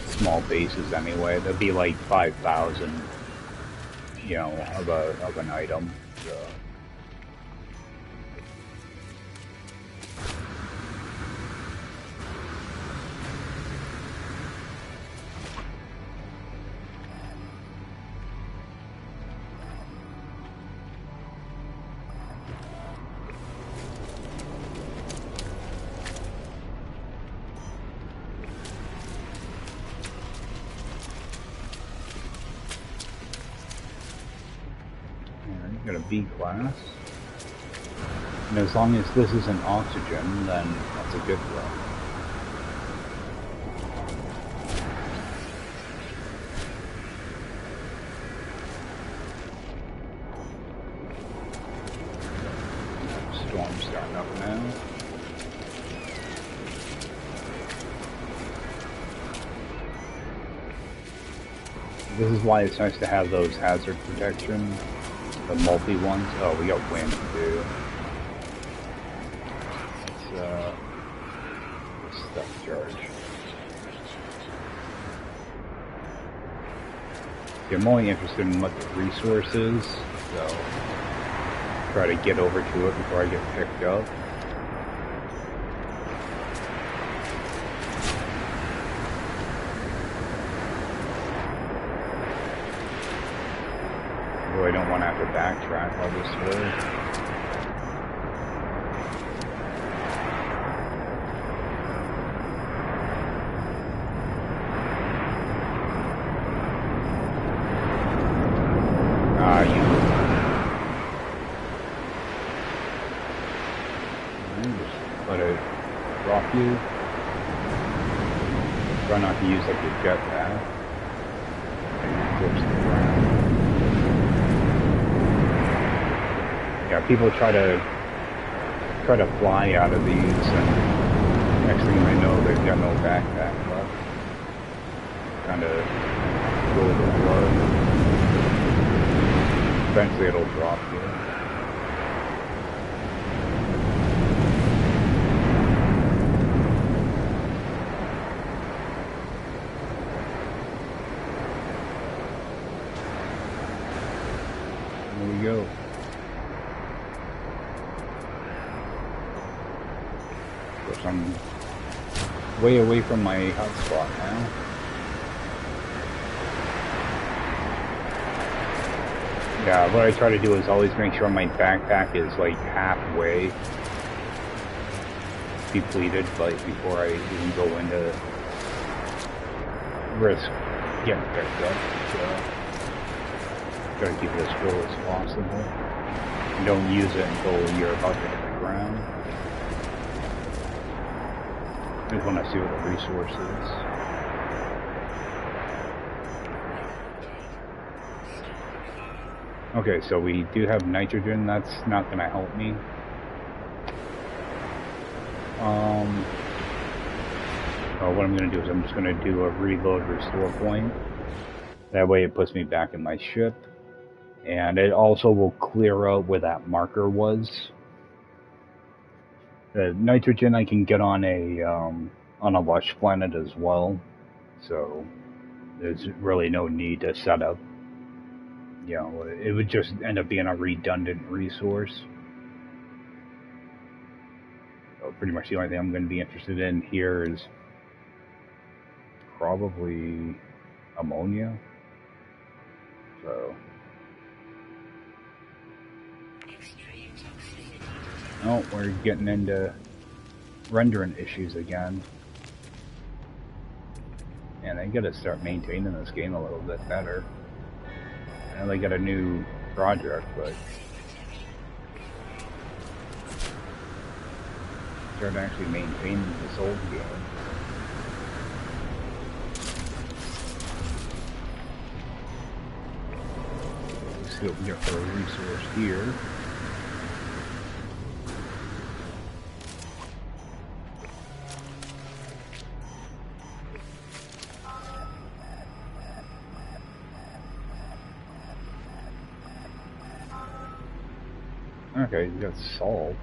small bases anyway. They'll be like 5,000, you know, of an item. So. Got a B class. And as long as this isn't oxygen, then that's a good one. Storm's starting up now. This is why it's nice to have those hazard protection. The multi ones. Oh, we got wind too. It's stuff charge. Yeah, I'm only interested in what the resource is, so try to get over to it before I get picked up. I don't want to have to backtrack all this way. Just let it drop you. Try not to use like your jetpack. And force the ground. Yeah, people try to fly out of these, and next thing they know, they've got no backpack left. Kind of go with the flow. Eventually, it'll drop you. There we go. I'm way away from my hotspot now. Yeah, what I try to do is always make sure my backpack is like halfway depleted, like before I even go into risk getting picked up. So try to keep it as full as possible. And don't use it until you're about to hit the ground. I just want to see what the resource is. Okay, so we do have nitrogen. That's not going to help me. What I'm going to do is I'm just going to do a reload restore point. That way it puts me back in my ship. And it also will clear out where that marker was. The nitrogen I can get on a lush planet as well, so there's really no need to set up. You know, it would just end up being a redundant resource. So pretty much the only thing I'm going to be interested in here is probably ammonia. So. Oh, we're getting into rendering issues again. And I gotta start maintaining this game a little bit better. I know they got a new project, but start actually maintaining this old game. Let's see what we got for a resource here. Okay, you got salt.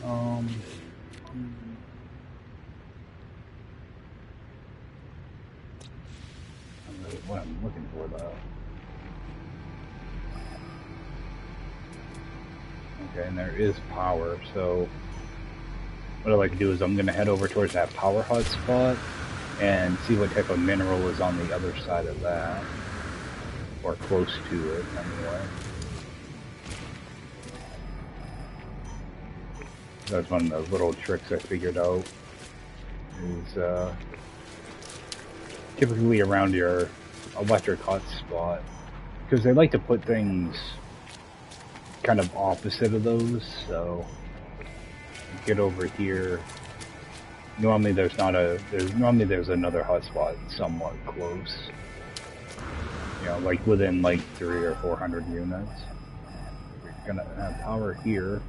Um, I don't know what I'm looking for though. Okay, and there is power, so what I like to do is I'm going to head over towards that power hut spot and see what type of mineral is on the other side of that, or close to it anyway. That's one of the little tricks I figured out, is typically around your electric hot spot, because they like to put things kind of opposite of those, so get over here. Normally there's another hotspot somewhat close. You know, like within like 300 or 400 units. We're gonna have power here.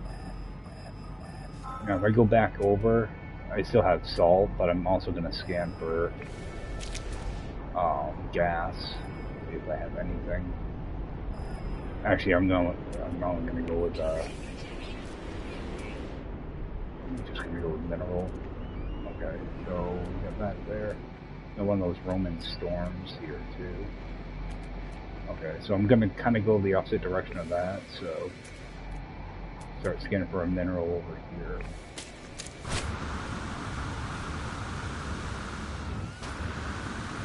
Now if I go back over, I still have salt, but I'm also gonna scan for gas, see if I have anything. Actually, I'm only gonna go with just gonna go with mineral. Okay, so we got that there. And one of those Roman storms here too. Okay, so I'm gonna kind of go the opposite direction of that. So start scanning for a mineral over here.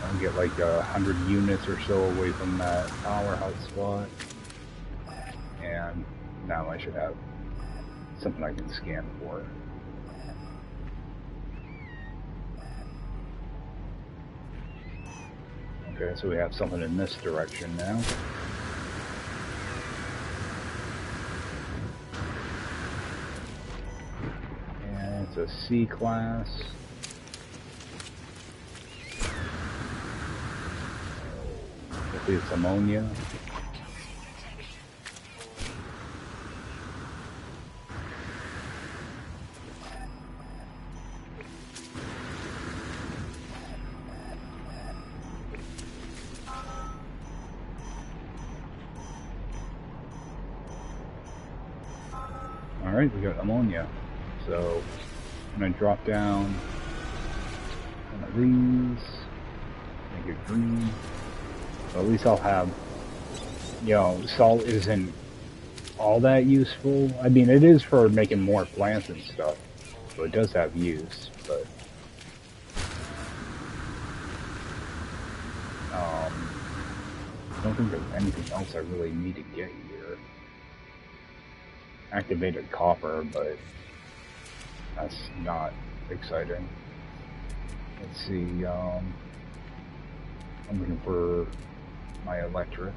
I'll get like 100 units or so away from that power hotspot, and now I should have something I can scan for. Okay, so we have something in this direction now. And it's a C class. Hopefully it's ammonia. Alright, we got ammonia. So I'm gonna drop down one of these, make it green. So at least I'll have, you know, salt isn't all that useful. I mean, it is for making more plants and stuff, so it does have use, but I don't think there's anything else I really need to get here. Activated copper, but that's not exciting. Let's see, I'm looking for my electric.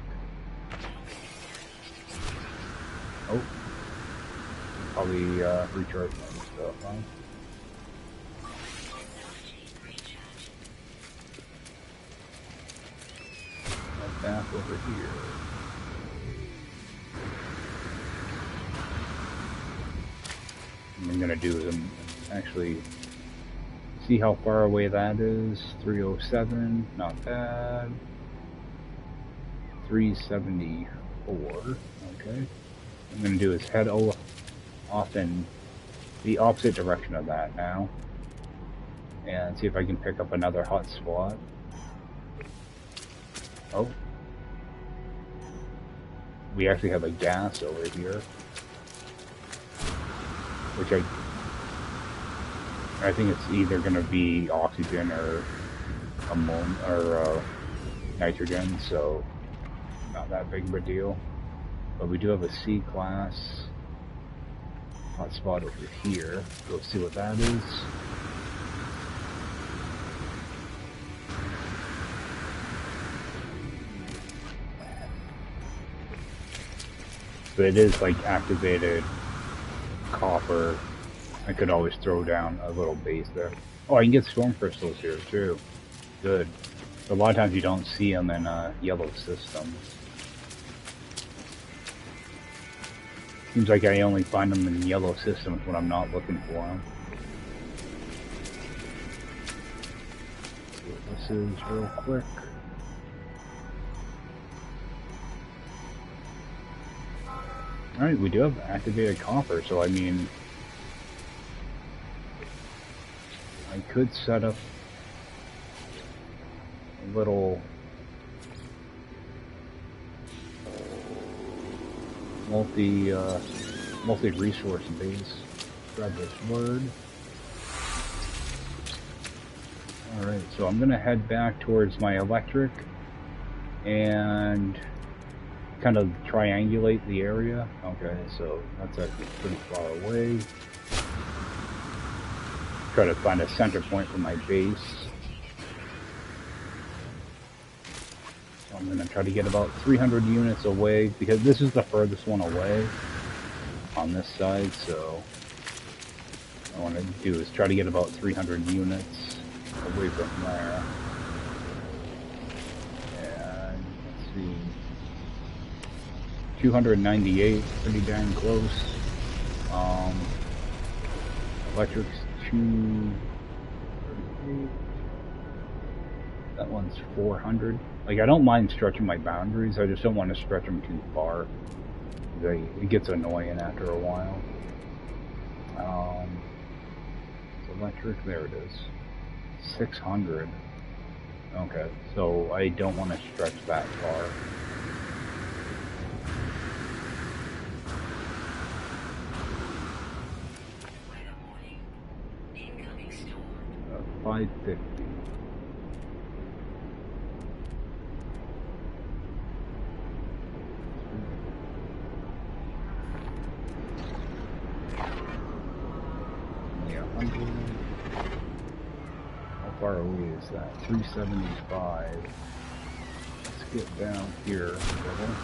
Oh, probably recharge my stuff, huh? Back over here. What I'm gonna do is actually see how far away that is. 307, not bad. 374. Okay. What I'm gonna do is head off in the opposite direction of that now, and see if I can pick up another hot spot. Oh. We actually have a gas over here, which I think it's either going to be oxygen or ammonia or nitrogen, so not that big of a deal. But we do have a C class hotspot over here. Let's see what that is. So it is like activated copper. I could always throw down a little base there. Oh, I can get storm crystals here too. Good. But a lot of times you don't see them in yellow systems. Seems like I only find them in yellow systems when I'm not looking for them. See what this is real quick. Alright, we do have activated copper, so I mean, I could set up a little multi-resource base. Grab this word. Alright, so I'm gonna head back towards my electric and kind of triangulate the area. Okay, so that's actually pretty far away. Try to find a center point for my base. So I'm gonna try to get about 300 units away because this is the furthest one away on this side, so what I want to do is try to get about 300 units away from there. And let's see, 298, pretty dang close. Electric's 238. That one's 400. Like, I don't mind stretching my boundaries, I just don't want to stretch them too far. It gets annoying after a while. It's electric, there it is. 600. Okay, so I don't want to stretch that far. Weather warning. Incoming storm. 550. Yeah, 100. How far away is that? 375. Let's get down here a little.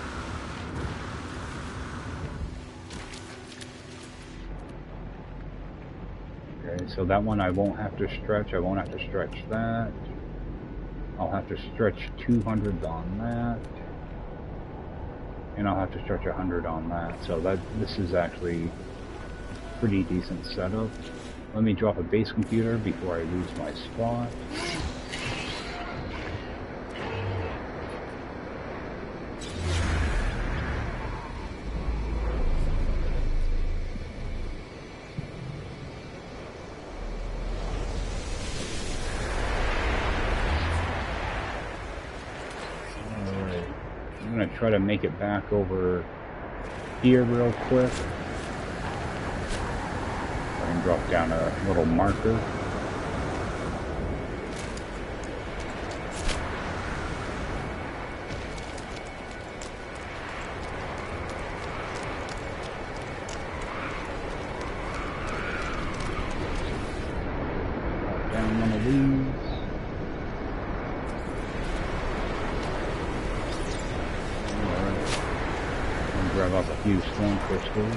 Okay, so that one I won't have to stretch. I won't have to stretch that. I'll have to stretch 200 on that. And I'll have to stretch 100 on that. So this is actually a pretty decent setup. Let me drop a base computer before I lose my spot. Alright, I'm gonna try to make it back over here real quick. I can drop down a little marker. Drop down one of these. Alright. And grab up a few stone crystals.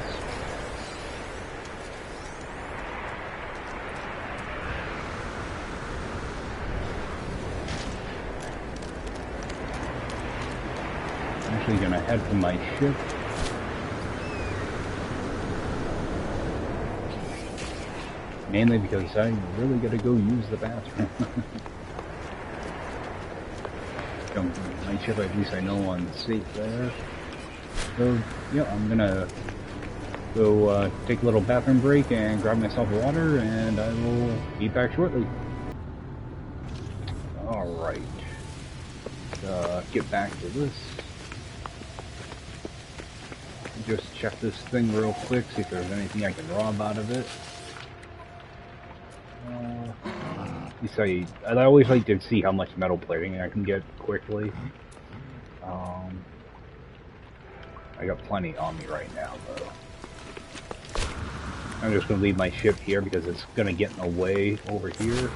Gonna head for my ship. Mainly because I really gotta go use the bathroom. My ship, at least I know I'm safe there. So, yeah, I'm gonna go take a little bathroom break and grab myself water, and I will be back shortly. Alright. Get back to this. Just check this thing real quick, see if there's anything I can rob out of it. I always like to see how much metal plating I can get quickly. I got plenty on me right now, though. I'm just going to leave my ship here because it's going to get in the way over here.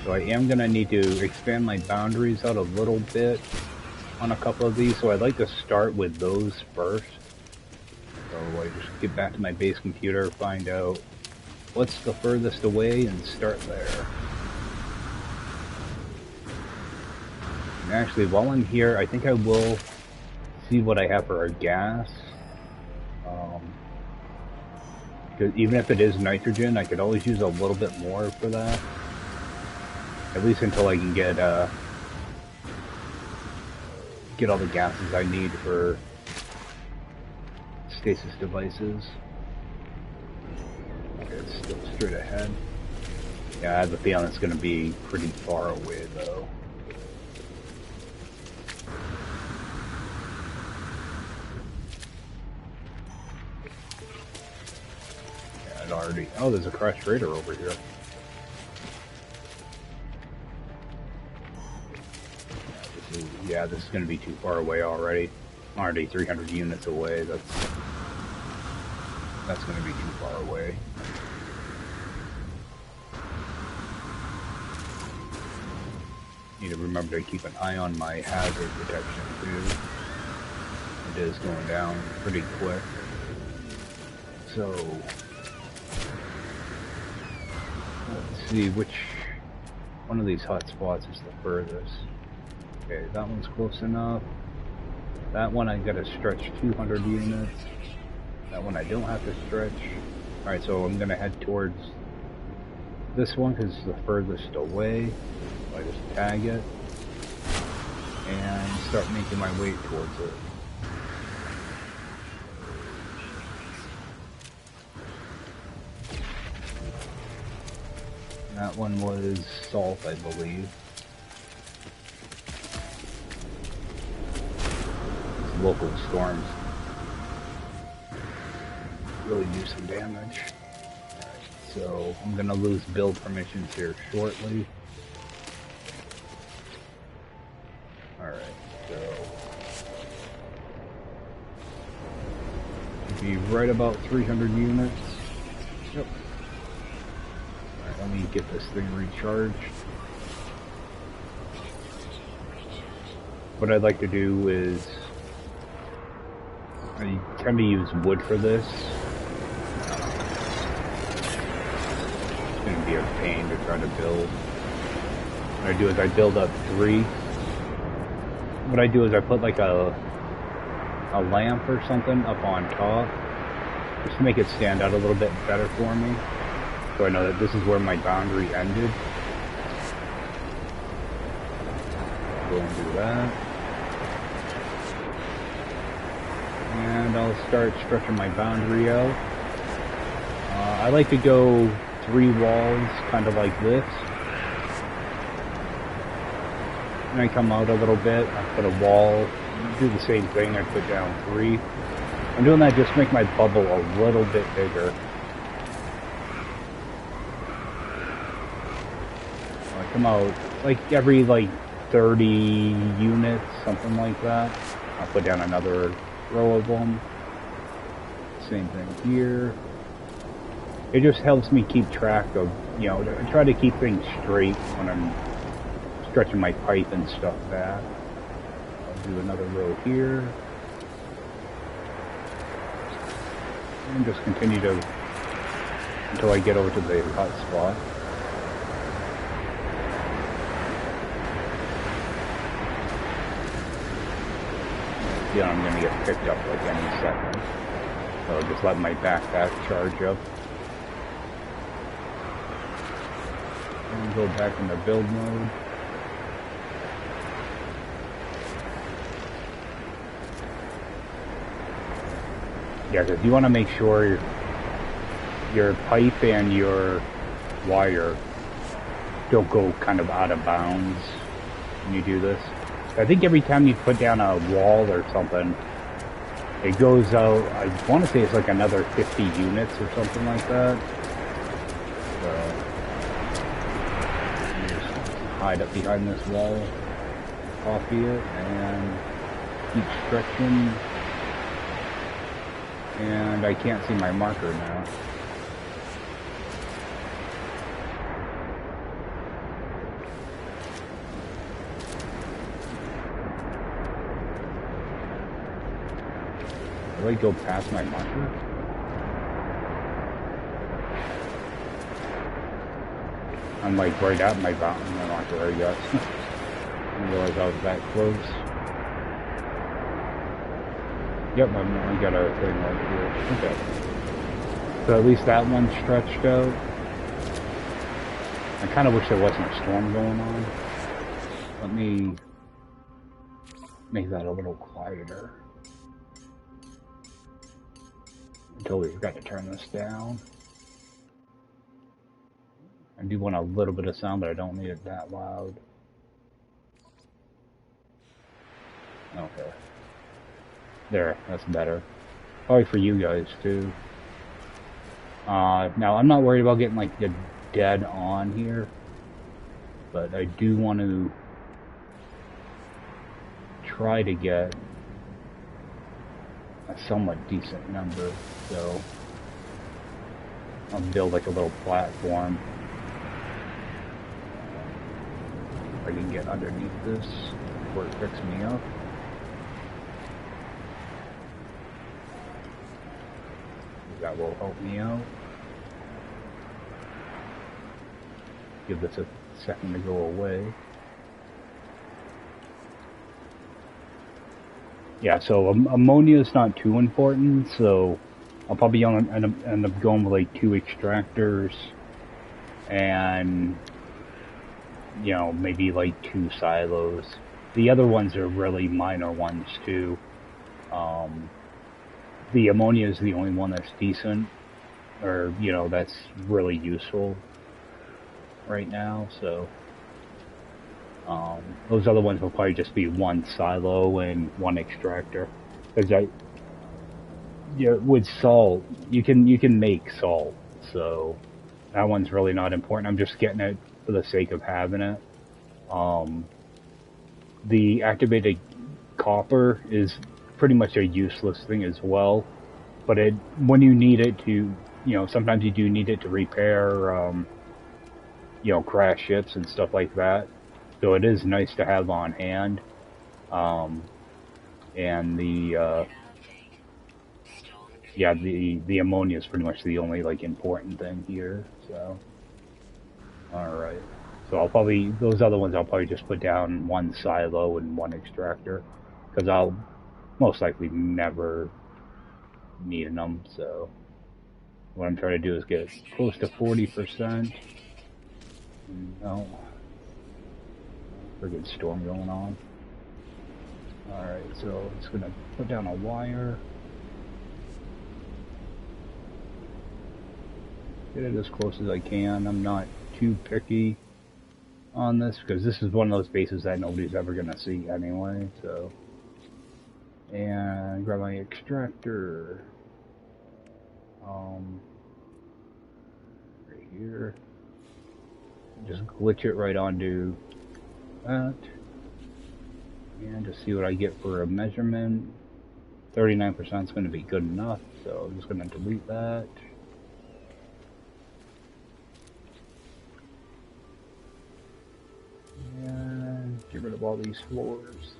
So I am going to need to expand my boundaries out a little bit on a couple of these, so I'd like to start with those first. So I just get back to my base computer, find out what's the furthest away, and start there. And actually, while I'm here, I think I will see what I have for our gas. Because even if it is nitrogen, I could always use a little bit more for that. At least until I can get get all the gases I need for stasis devices. Okay, it's still straight ahead. Yeah, I have a feeling it's going to be pretty far away, though. Yeah, it already... Oh, there's a crashed raider over here. Yeah, this is going to be too far away already. Already 300 units away. That's going to be too far away. Need to remember to keep an eye on my hazard protection too. It is going down pretty quick. So let's see which one of these hot spots is the furthest. Okay, that one's close enough. That one I gotta stretch 200 units. That one I don't have to stretch. Alright, so I'm gonna head towards this one because it's the furthest away. So I just tag it and start making my way towards it. That one was salt, I believe. These local storms really do some damage. Alright, so I'm gonna lose build permissions here shortly. Alright, so should be right about 300 units. Yep. Alright, let me get this thing recharged. What I'd like to do is I tend to use wood for this. It's going to be a pain to try to build. What I do is I build up 3. What I do is I put like a lamp or something up on top, just to make it stand out a little bit better for me. So I know that this is where my boundary ended. Go and do that. And I'll start stretching my boundary out. I like to go 3 walls, kind of like this. And I come out a little bit, I put a wall, do the same thing, I put down 3. I'm doing that just to make my bubble a little bit bigger. I come out like every 30 units, something like that. I'll put down another row of them. Same thing here. It just helps me keep track of, you know, try to keep things straight when I'm stretching my pipe and stuff back. I'll do another row here. And just continue to until I get over to the hot spot. Yeah, I'm gonna get picked up like any second. So I'll just let my backpack charge up. And go back into build mode. Yeah, because you want to make sure your pipe and your wire don't go kind of out of bounds when you do this. I think every time you put down a wall or something, it goes out, I want to say it's like another 50 units or something like that. So, you just hide up behind this wall, copy it, and keep stretching. And I can't see my marker now. Do I go past my marker? I'm like right at my marker, I guess. I didn't realize I was that close. Yep, I got a thing right here. Okay. So at least that one's stretched out. I kind of wish there wasn't a storm going on. Let me make that a little quieter. I totally forgot to turn this down. I do want a little bit of sound, but I don't need it that loud. Okay. There, that's better. Probably for you guys too. Now I'm not worried about getting like the dead on here, but I do want to try to get a somewhat decent number, so I'll build like a little platform. If I can get underneath this before it picks me up. That will help me out. Give this a second to go away. Yeah, so ammonia is not too important, so I'll probably end up going with like 2 extractors and, you know, maybe like 2 silos. The other ones are really minor ones too. The ammonia is the only one that's decent, or, you know, that's really useful right now, so those other ones will probably just be 1 silo and 1 extractor. Because with salt, you can make salt, so that one's really not important. I'm just getting it for the sake of having it. The activated copper is pretty much a useless thing as well, but when you need it to, you know, sometimes you do need it to repair, you know, crash ships and stuff like that. So it is nice to have on hand. And yeah, the ammonia is pretty much the only like important thing here. So, all right. So those other ones I'll probably just put down 1 silo and 1 extractor, because I'll most likely never need them. So what I'm trying to do is get close to 40%. No, friggin' storm going on. All right, so I'm just gonna put down a wire. Get it as close as I can. I'm not too picky on this, because this is one of those bases that nobody's ever gonna see anyway, so. And grab my extractor. Right here. Just glitch it right onto that. And just see what I get for a measurement. 39% is going to be good enough, so I'm just going to delete that. And get rid of all these floors.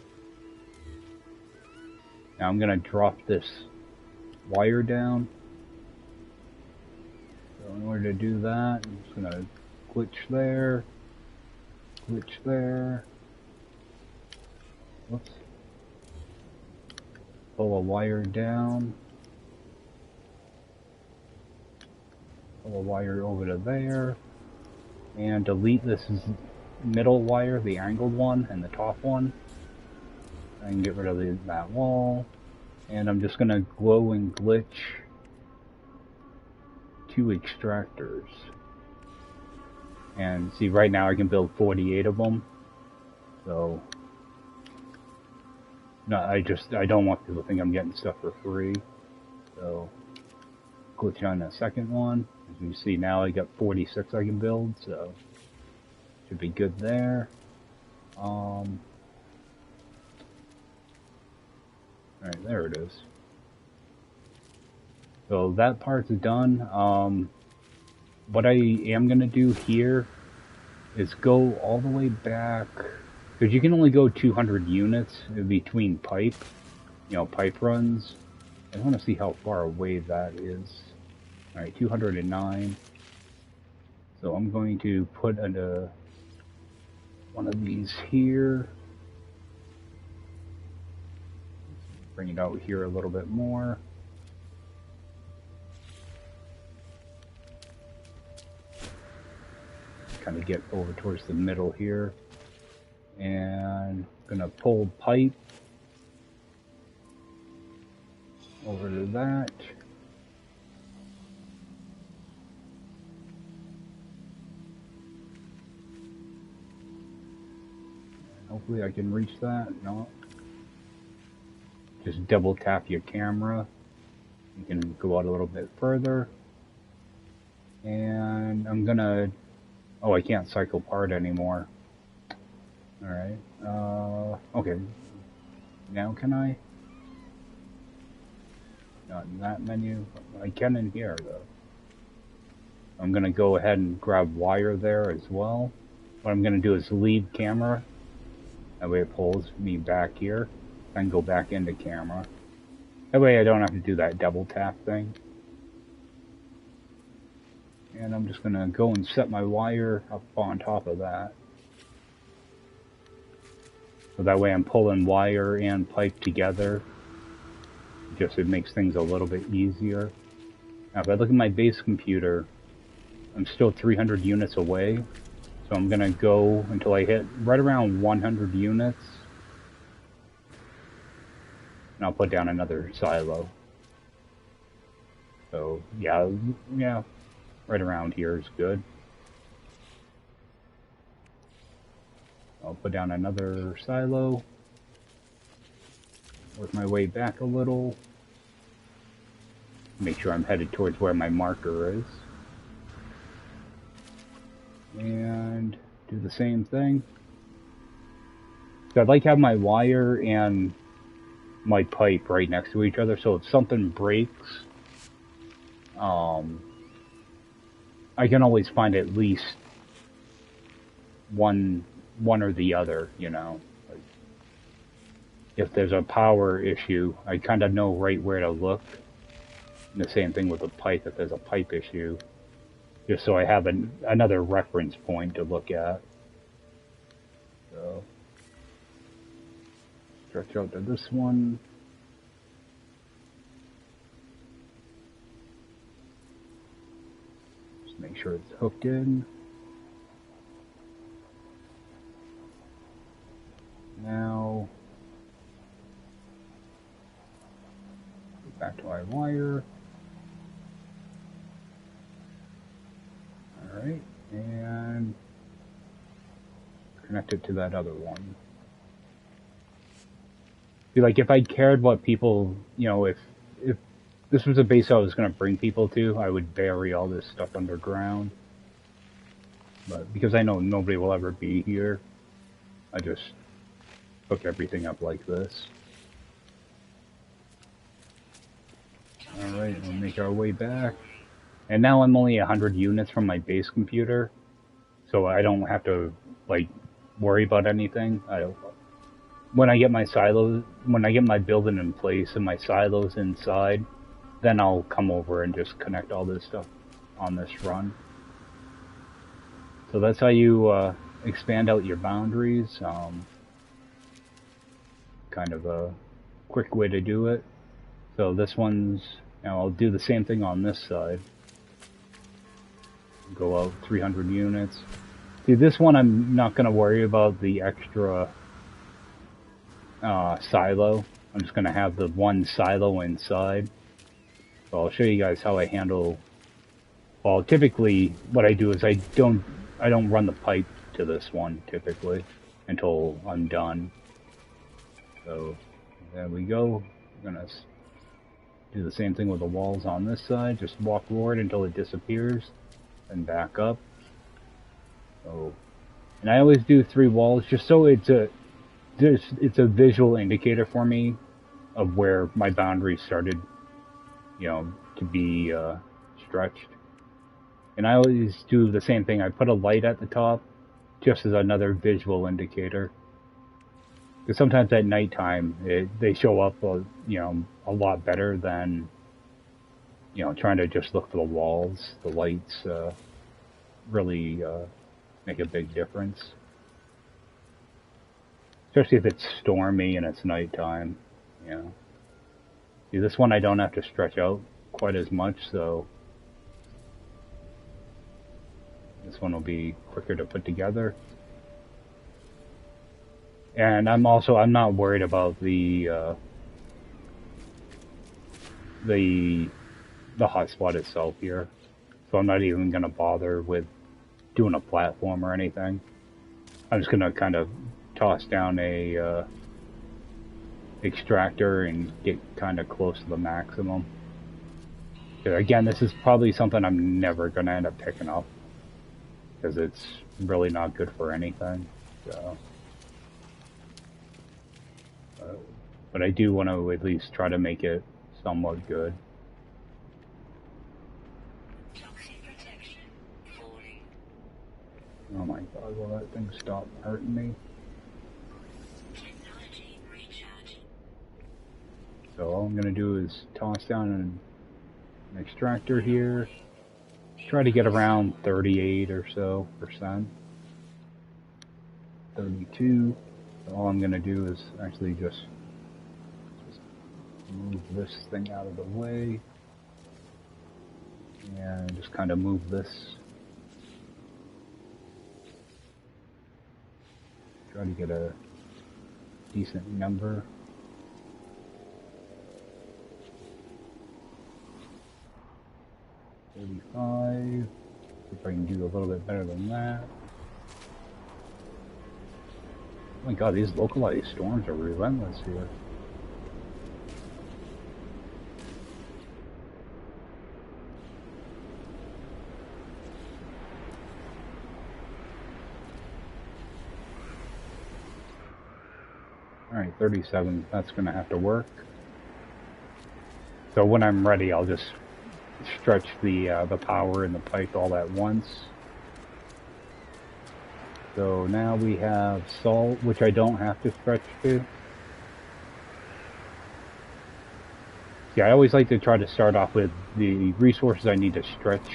Now I'm going to drop this wire down. So in order to do that, I'm just going to glitch there, glitch there. Whoops. Pull a wire down. Pull a wire over to there. And delete this middle wire, the angled one, and the top one. And get rid of that wall. And I'm just going to glow and glitch 2 extractors. And see, right now I can build 48 of them. So, no, I don't want people to think I'm getting stuff for free. So, glitch on the second one. As you see now, I got 46 I can build, so should be good there. Alright, there it is. So that part's done. What I am going to do here is go all the way back, because you can only go 200 units between pipe runs. I want to see how far away that is. Alright, 209. So I'm going to put one of these here. Bring it out here a little bit more. Kind of get over towards the middle here. And I'm gonna pull pipe over to that. Hopefully I can reach that. No. Just double tap your camera. You can go out a little bit further. And I'm gonna... Oh, I can't cycle part anymore. Alright. Okay. Now can I? Not in that menu. I can in here, though. I'm gonna go ahead and grab wire there as well. What I'm gonna do is leave camera. That way it pulls me back here. Then go back into camera. That way I don't have to do that double tap thing. And I'm just gonna go and set my wire up on top of that. So that way I'm pulling wire and pipe together. Just it makes things a little bit easier. Now if I look at my base computer, I'm still 300 units away. So I'm gonna go until I hit right around 100 units. And I'll put down another silo. So yeah, right around here is good. I'll put down another silo. Work my way back a little. Make sure I'm headed towards where my marker is. And do the same thing. So I'd like to have my wire and my pipe right next to each other, so if something breaks, I can always find at least one or the other, you know. Like, if there's a power issue, I kind of know right where to look. And the same thing with the pipe, if there's a pipe issue, just so I have another reference point to look at. So, stretch out to this one. Just make sure it's hooked in. Now, go back to my wire. Alright, and connect it to that other one. See, like, if I cared what people, you know, if this was a base I was going to bring people to, I would bury all this stuff underground. But because I know nobody will ever be here, I just hook everything up like this. Alright, we'll make our way back. And now I'm only 100 units from my base computer, so I don't have to, like, worry about anything. When I get my silos, when I get my building in place and my silos inside, then I'll come over and just connect all this stuff on this run. So that's how you expand out your boundaries. Kind of a quick way to do it. So this one's, you know, I'll do the same thing on this side. Go out 300 units. See, this one I'm not going to worry about the extra silo. I'm just going to have the one silo inside. So I'll show you guys how I handle. Well, typically what I do is I don't run the pipe to this one typically until I'm done. So there we go. I'm going to do the same thing with the walls on this side. Just walk forward until it disappears. And back up. So, and I always do 3 walls just so it's a visual indicator for me of where my boundaries started, you know, to be stretched. And I always do the same thing. I put a light at the top just as another visual indicator. Because sometimes at nighttime they show up, you know, a lot better than, you know, trying to just look for the walls. The lights really make a big difference. Especially if it's stormy and it's nighttime, you know. See, this one I don't have to stretch out quite as much, so this one will be quicker to put together. And I'm not worried about the the hotspot itself here, so I'm not even gonna bother with doing a platform or anything. I'm just gonna kind of toss down a extractor and get kind of close to the maximum. Again, this is probably something I'm never gonna end up picking up because it's really not good for anything. So, but I do want to at least try to make it somewhat good. Toxic protection falling. Oh my god, will that thing stop hurting me? Technology recharge. So all I'm gonna do is toss down an extractor here. Try to get around 38 or so percent. 32. So all I'm gonna do is actually just move this thing out of the way. And just kind of move this. Try to get a decent number. $35. If I can do a little bit better than that. Oh my god, these localized storms are relentless here. Alright, 37. That's going to have to work. So when I'm ready, I'll just stretch the power in the pipe all at once. So now we have salt, which I don't have to stretch to. Yeah, I always like to try to start off with the resources I need to stretch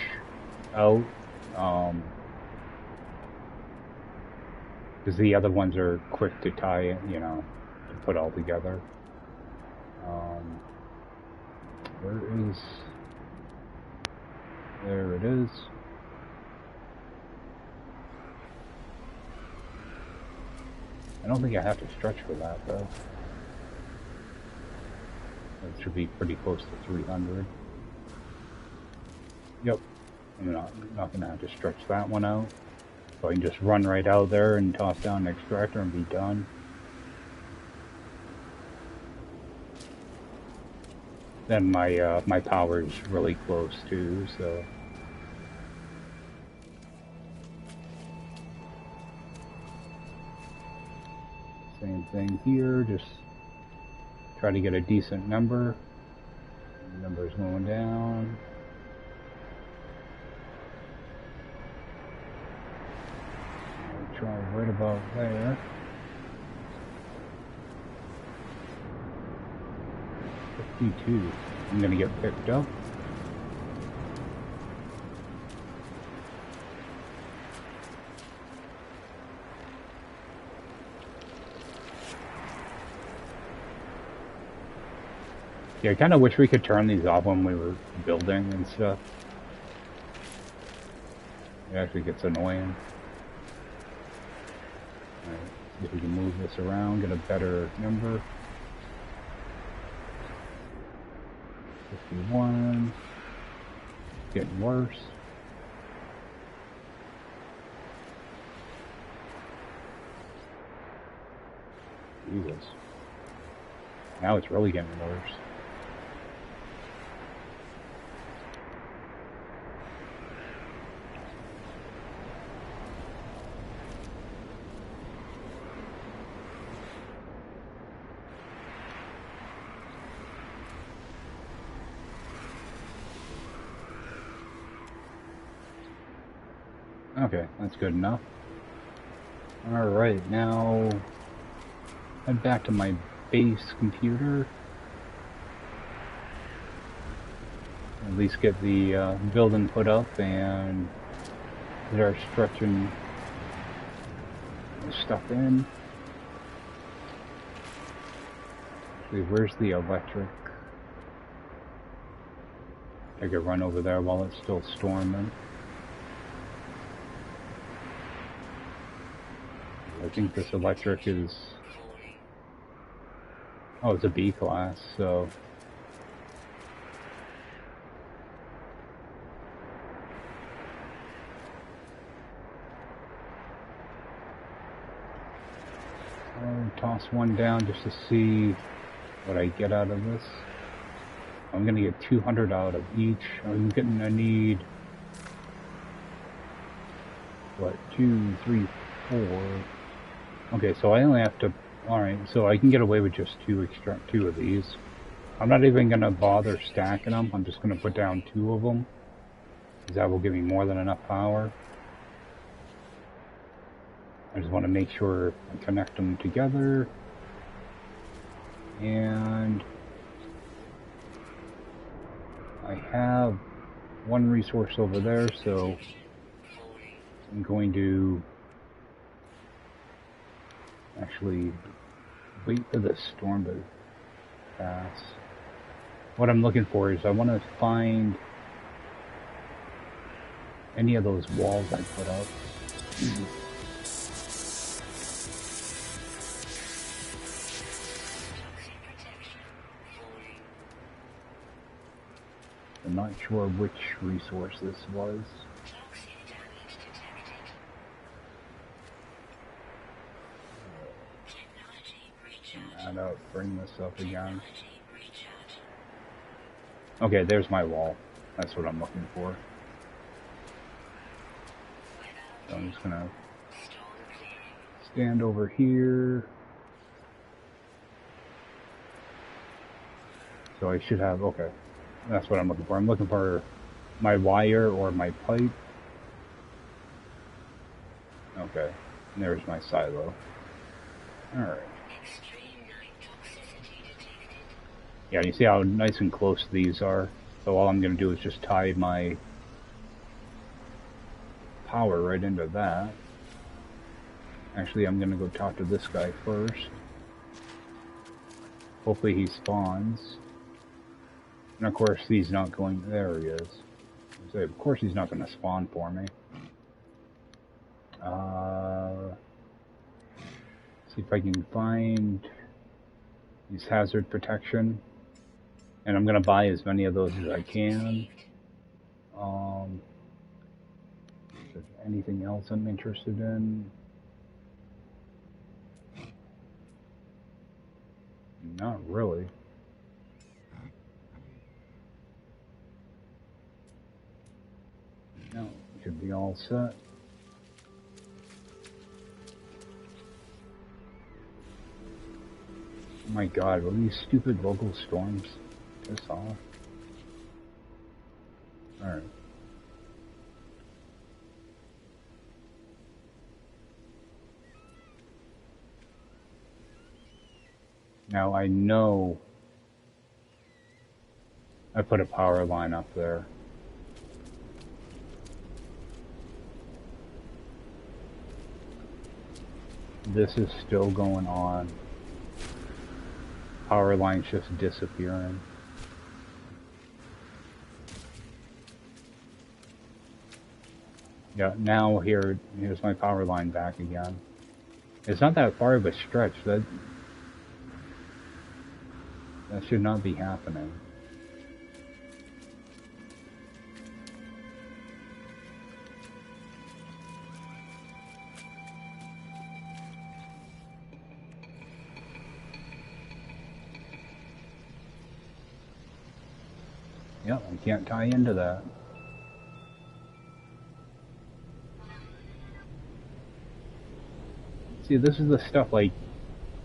out. Because the other ones are quick to tie in, you know, to put all together. Where is... There it is. I don't think I have to stretch for that, though. That should be pretty close to 300. Yep. I'm not going to have to stretch that one out. So I can just run right out there and toss down an extractor and be done. Then my power is really close too, so... Same thing here, just try to get a decent number. The number's going down. I'll try right about there. 52. I'm gonna get picked up. Yeah, I kind of wish we could turn these off when we were building and stuff. It actually gets annoying. Alright, see if we can move this around, get a better number. 51. Getting worse. Jesus. Now it's really getting worse. Okay, that's good enough. Alright, now head back to my base computer. At least get the building put up and start stretching stuff in. Actually, where's the electric? I could run over there while it's still storming. I think this electric is... Oh, it's a B class, so... toss one down just to see what I get out of this. I'm gonna get 200 out of each. I need, what, 2, 3, 4. Okay, so I only have to, alright, so I can get away with just extract 2 of these. I'm not even gonna bother stacking them, I'm just gonna put down 2 of them, because that will give me more than enough power. I just want to make sure I connect them together. And I have one resource over there, so I'm going to actually wait for the storm to pass. What I'm looking for is I want to find any of those walls I put up. I'm not sure which resource this was. Add up, bring this up again. Okay, there's my wall. That's what I'm looking for. So I'm just gonna stand over here. So I should have, okay. That's what I'm looking for. I'm looking for my wire or my pipe. Okay, and there's my silo. Alright. Yeah, you see how nice and close these are? So all I'm going to do is just tie my power right into that. Actually, I'm going to go talk to this guy first. Hopefully he spawns. And of course he's not going, there he is. So of course he's not going to spawn for me. See if I can find these hazard protection. And I'm going to buy as many of those as I can. Is there anything else I'm interested in? Not really. No, should be all set. Oh my god, will these stupid local storms piss off? Alright. Now I know I put a power line up there. This is still going on. Power line's just disappearing. Yeah, now here's my power line back again. It's not that far of a stretch. That should not be happening. Yep, I can't tie into that. See, this is the stuff, like,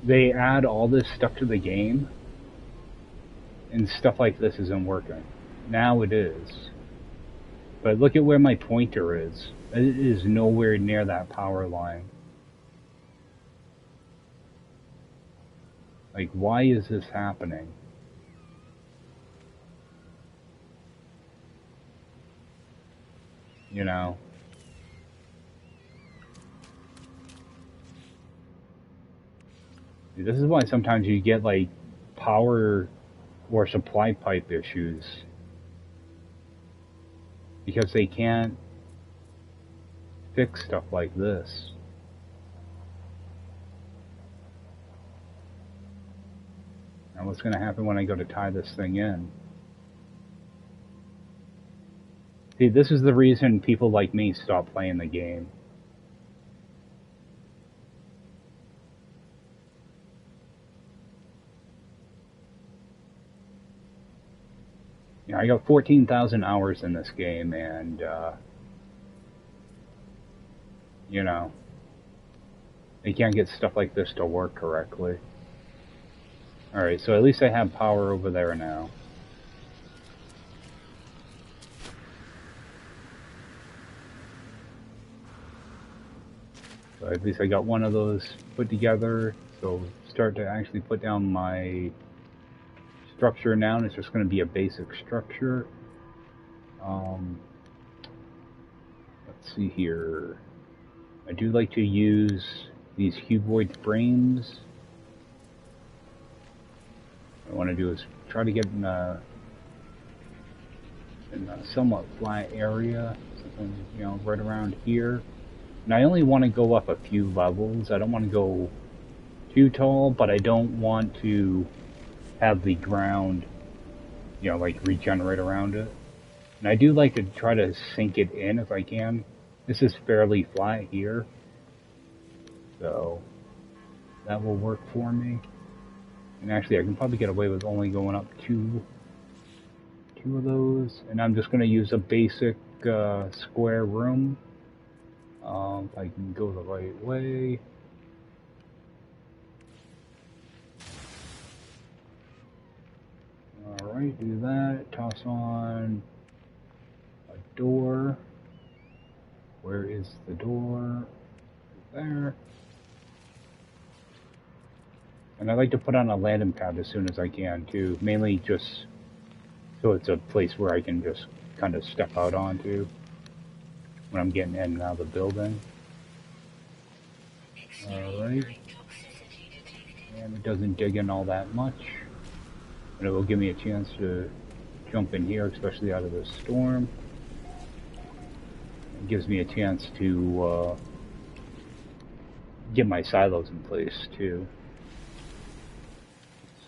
they add all this stuff to the game, and stuff like this isn't working. Now it is. But look at where my pointer is. It is nowhere near that power line. Like, why is this happening? You know? This is why sometimes you get, like, power or supply pipe issues. Because they can't fix stuff like this. Now what's going to happen when I go to tie this thing in? See, this is the reason people like me stop playing the game. I got 14,000 hours in this game, and you know, they can't get stuff like this to work correctly. Alright, so at least I have power over there now. So at least I got one of those put together. So start to actually put down my structure now, and it's just going to be a basic structure. Let's see here. I do like to use these cuboid frames. What I want to do is try to get in a somewhat flat area, something, you know, right around here. And I only want to go up a few levels. I don't want to go too tall, but I don't want to have the ground, you know, like regenerate around it. And I do like to try to sink it in if I can. This is fairly flat here, so that will work for me. And actually, I can probably get away with only going up two of those. And I'm just going to use a basic square room. If I can go the right way. Alright, do that. Toss on a door. Where is the door? There. And I like to put on a landing pad as soon as I can too, mainly just so it's a place where I can just kind of step out onto when I'm getting in and out of the building. Alright. And it doesn't dig in all that much. But it will give me a chance to jump in here, especially out of the storm. It gives me a chance to get my silos in place too.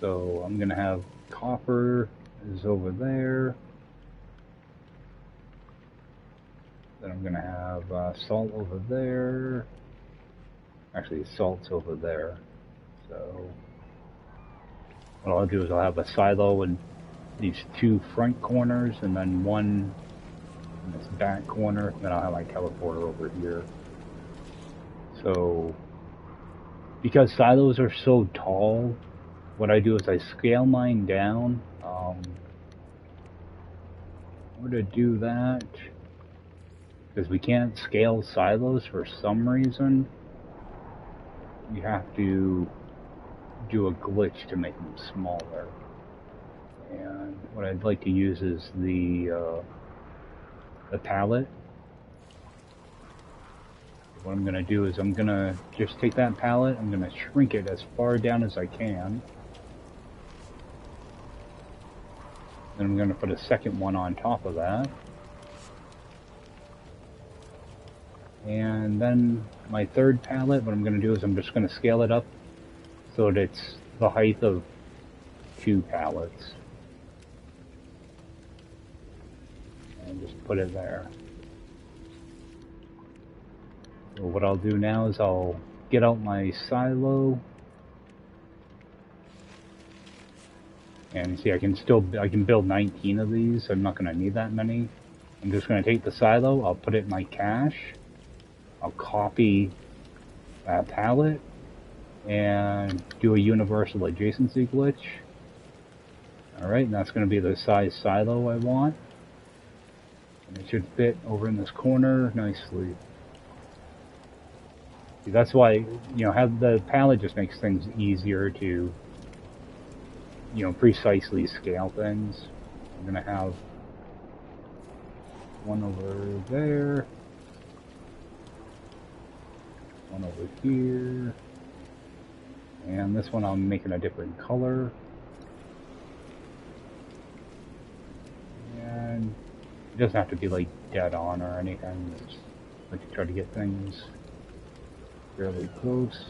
So I'm gonna have copper is over there. Then I'm gonna have salt over there. Actually, salt's over there. So what I'll do is I'll have a silo in these two front corners, and then one in this back corner. And then I'll have my teleporter over here. So because silos are so tall, what I do is I scale mine down. In order to do that, because we can't scale silos for some reason, you have to do a glitch to make them smaller. And what I'd like to use is the pallet. What I'm going to do is I'm going to just take that pallet, I'm going to shrink it as far down as I can. Then I'm going to put a second one on top of that. And then my third pallet, what I'm going to do is I'm just going to scale it up so that it's the height of 2 pallets. And just put it there. So what I'll do now is I'll get out my silo. And see, I can build 19 of these. I'm not going to need that many. I'm just going to take the silo, I'll put it in my cache. I'll copy that pallet and do a universal adjacency glitch. Alright, and that's going to be the size silo I want. And it should fit over in this corner nicely. See, that's why, you know, have the pallet just makes things easier to, you know, precisely scale things. I'm going to have one over there. One over here. And this one I'm making a different color. And it doesn't have to be like dead on or anything. Just like to try to get things fairly close.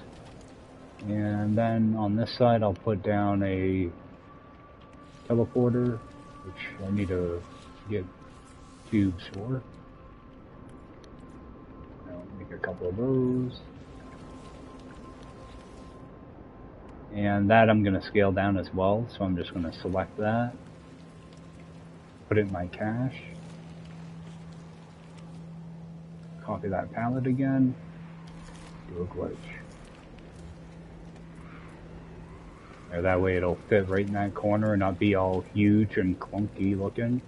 And then on this side I'll put down a teleporter, which I need to get tubes for. I'll make a couple of those. And that I'm going to scale down as well, so I'm just going to select that. Put put it in my cache. Copy that pallet again. Do a glitch. And that way it'll fit right in that corner and not be all huge and clunky looking.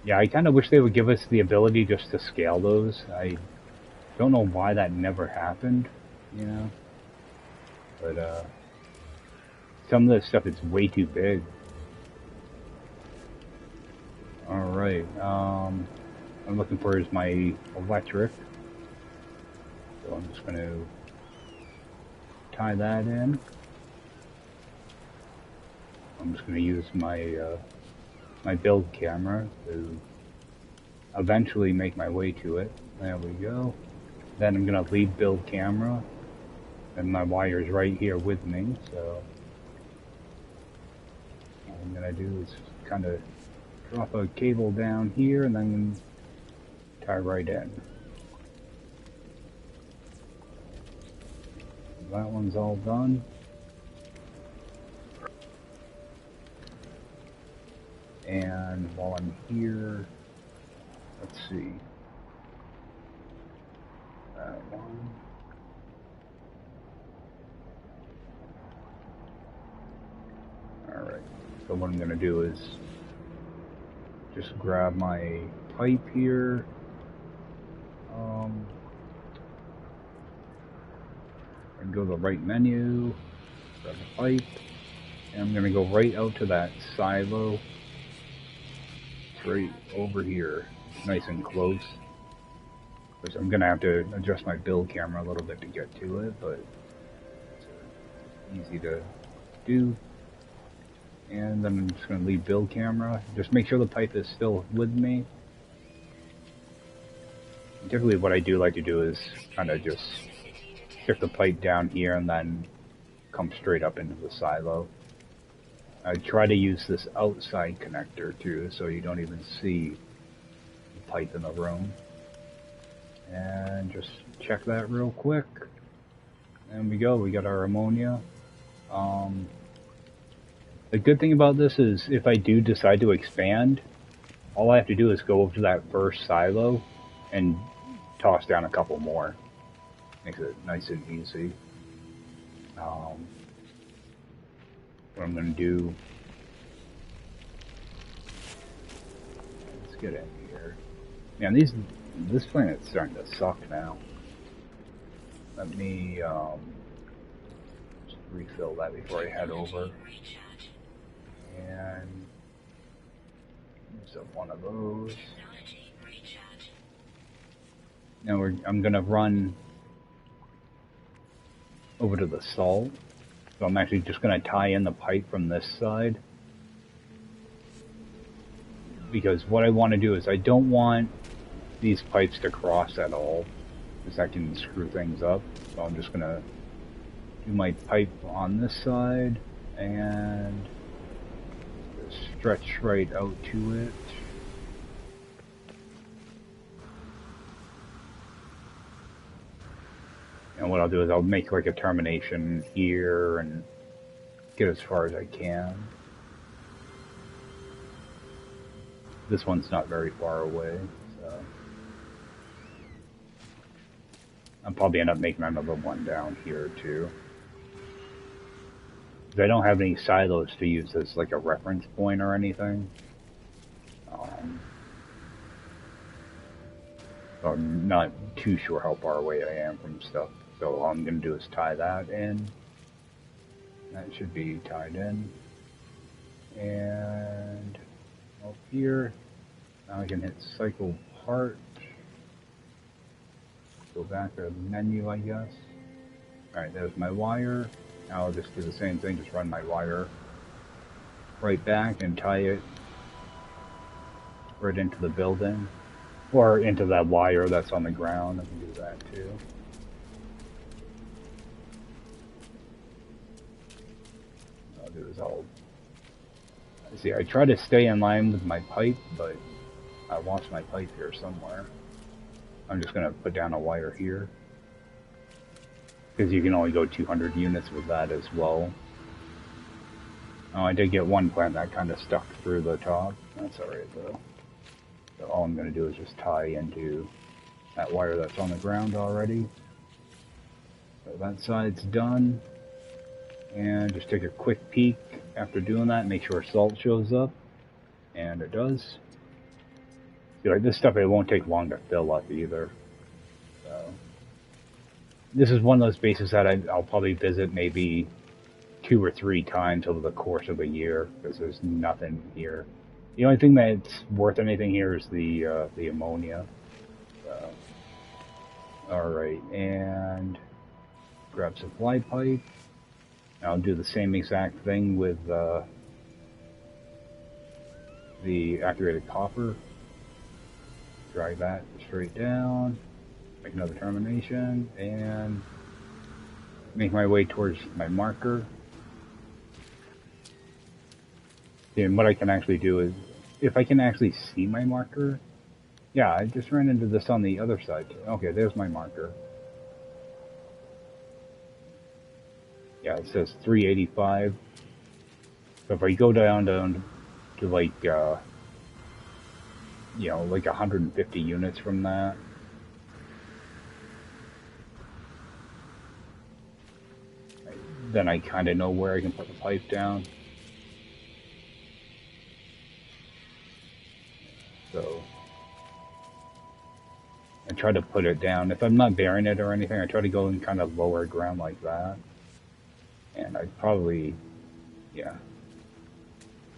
Yeah, I kind of wish they would give us the ability just to scale those. I don't know why that never happened, you know? But, some of this stuff is way too big. Alright, I'm looking for is my electric. So I'm just gonna tie that in. I'm just gonna use my, my build camera to eventually make my way to it. There we go. Then I'm gonna leave build camera, and my wire's right here with me, so all I'm gonna do is kind of drop a cable down here and then tie right in. That one's all done. And while I'm here, let's see. That one. Alright, so what I'm going to do is just grab my pipe here. And go to the right menu, grab the pipe, and I'm going to go right out to that silo. It's right over here, nice and close. Because I'm going to have to adjust my build camera a little bit to get to it, but it's easy to do. And then I'm just going to leave build camera. Just make sure the pipe is still with me. Typically what I do like to do is kind of just stick the pipe down here and then come straight up into the silo. I try to use this outside connector too, so you don't even see the pipe in the room. And just check that real quick. And we go, we got our ammonia. The good thing about this is if I do decide to expand, all I have to do is go over to that first silo and toss down a couple more. Makes it nice and easy. What I'm going to do, let's get in here. Man, this planet's starting to suck now. Let me just refill that before I head over. And use up one of those. Now I'm going to run over to the salt. So I'm actually just going to tie in the pipe from this side. Because what I want to do is I don't want these pipes to cross at all, because that can screw things up. So I'm just going to do my pipe on this side and stretch right out to it. And what I'll do is I'll make like a termination here and get as far as I can. This one's not very far away, so I'll probably end up making another one down here too. I don't have any silos to use as like a reference point or anything. So I'm not too sure how far away I am from stuff. So all I'm going to do is tie that in. That should be tied in. And up here, now I can hit cycle part. Go back to the menu, I guess. Alright, there's my wire. Now I'll just do the same thing, just run my wire right back and tie it right into the building. Or into that wire that's on the ground. I can do that too. I'll do is see, I try to stay in line with my pipe, but I lost my pipe here somewhere. I'm just gonna put down a wire here, because you can only go 200 units with that as well. Oh, I did get one plant that kind of stuck through the top. That's alright though. So all I'm going to do is just tie into that wire that's on the ground already. So that side's done. And just take a quick peek after doing that, make sure salt shows up. And it does. See, like this stuff, it won't take long to fill up either. So this is one of those bases that I'll probably visit maybe 2 or 3 times over the course of a year because there's nothing here. The only thing that's worth anything here is the ammonia. So, all right, and grab supply pipe. I'll do the same exact thing with the activated copper. Drag that straight down. Make another termination and make my way towards my marker. And what I can actually do is, if I can actually see my marker, yeah, I just ran into this on the other side. Okay, there's my marker. Yeah, it says 385. So if I go down to like, you know, like 150 units from that, then I kind of know where I can put the pipe down. So I try to put it down. If I'm not bearing it or anything, I try to go in kind of lower ground like that. And I probably, yeah,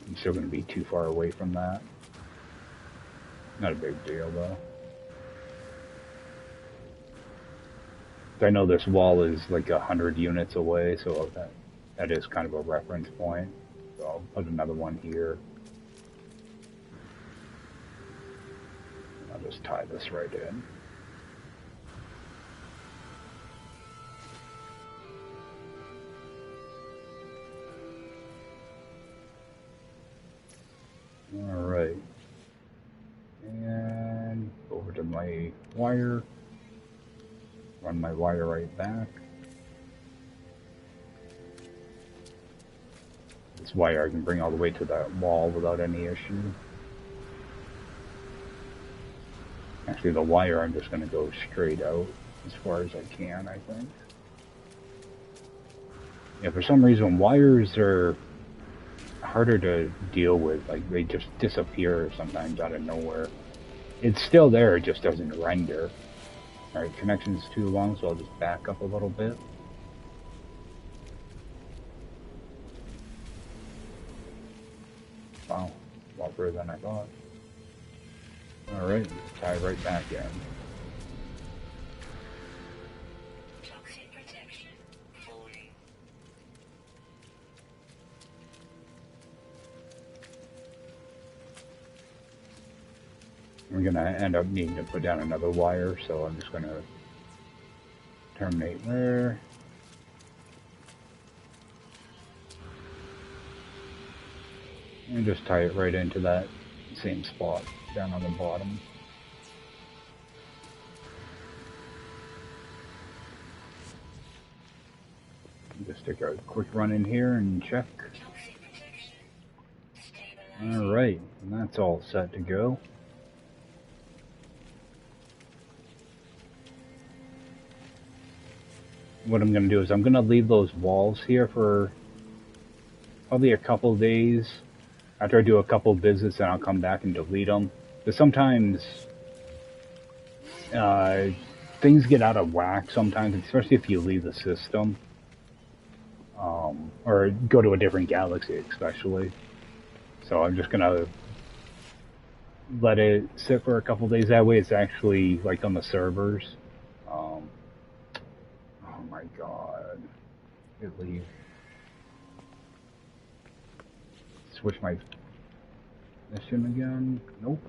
I'm still going to be too far away from that. Not a big deal though. I know this wall is like 100 units away, so that is kind of a reference point. So I'll put another one here. I'll just tie this right in. All right. And over to my wire. Run my wire right back. This wire I can bring all the way to that wall without any issue. Actually, the wire I'm just going to go straight out as far as I can, I think. Yeah, for some reason, wires are harder to deal with. Like, they just disappear sometimes out of nowhere. It's still there, it just doesn't render. Alright, connection's too long, so I'll just back up a little bit. Wow, a lot further than I thought. Alright, tie right back in. Toxic protection. Falling. We're gonna end up needing to put down another wire, so I'm just gonna terminate there. And just tie it right into that same spot down on the bottom. Just take a quick run in here and check. Toxic protection. Stabilizing. Alright, and that's all set to go. What I'm going to do is I'm going to leave those walls here for probably a couple days. After I do a couple visits, then I'll come back and delete them. But sometimes things get out of whack sometimes, especially if you leave the system. Or go to a different galaxy especially. So I'm just going to let it sit for a couple days. That way it's actually like on the servers. Oh my god. It leave. Switch my mission again. Nope.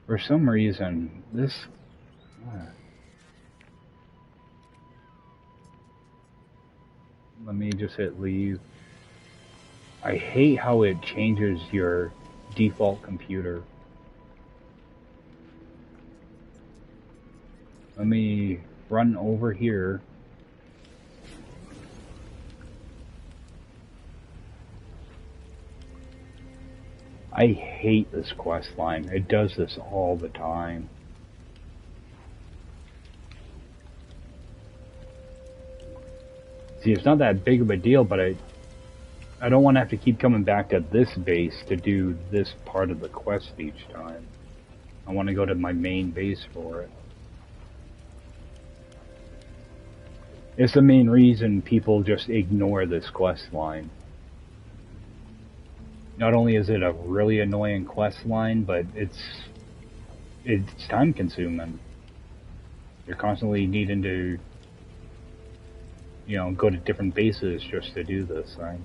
For some reason, this... Let me just hit leave. I hate how it changes your default computer. Let me run over here. I hate this quest line. It does this all the time. See, it's not that big of a deal, but I don't want to have to keep coming back to this base to do this part of the quest each time. I want to go to my main base for it. It's the main reason people just ignore this quest line. Not only is it a really annoying quest line, but it's time consuming. You're constantly needing to, go to different bases just to do this thing.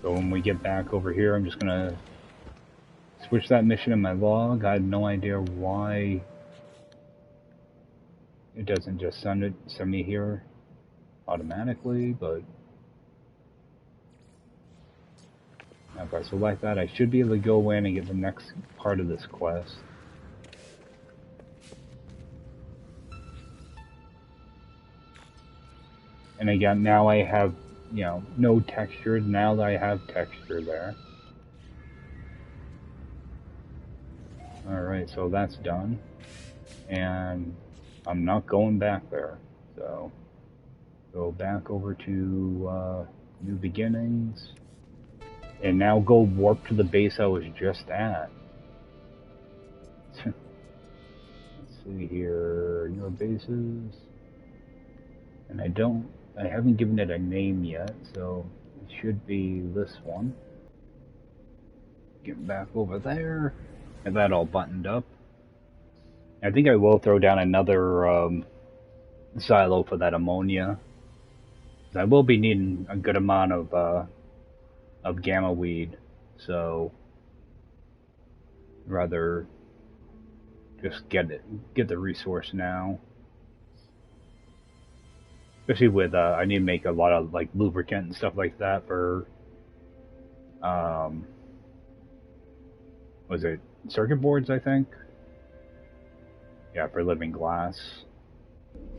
So when we get back over here, I'm just gonna switch that mission in my log. I have no idea why it doesn't just send me here automatically, but if I select that, I should be able to go in and get the next part of this quest. And again, now I have, no texture. Now that I have texture there. Alright, so that's done. And I'm not going back there. So, go back over to New Beginnings. And now go warp to the base I was just at. Let's see here, your bases. And I haven't given it a name yet, so it should be this one. Get back over there. Have that all buttoned up. I think I will throw down another silo for that ammonia. I will be needing a good amount of gamma weed, so rather just get the resource now. Especially with I need to make a lot of like lubricant and stuff like that for was it circuit boards, I think? Yeah, for living glass,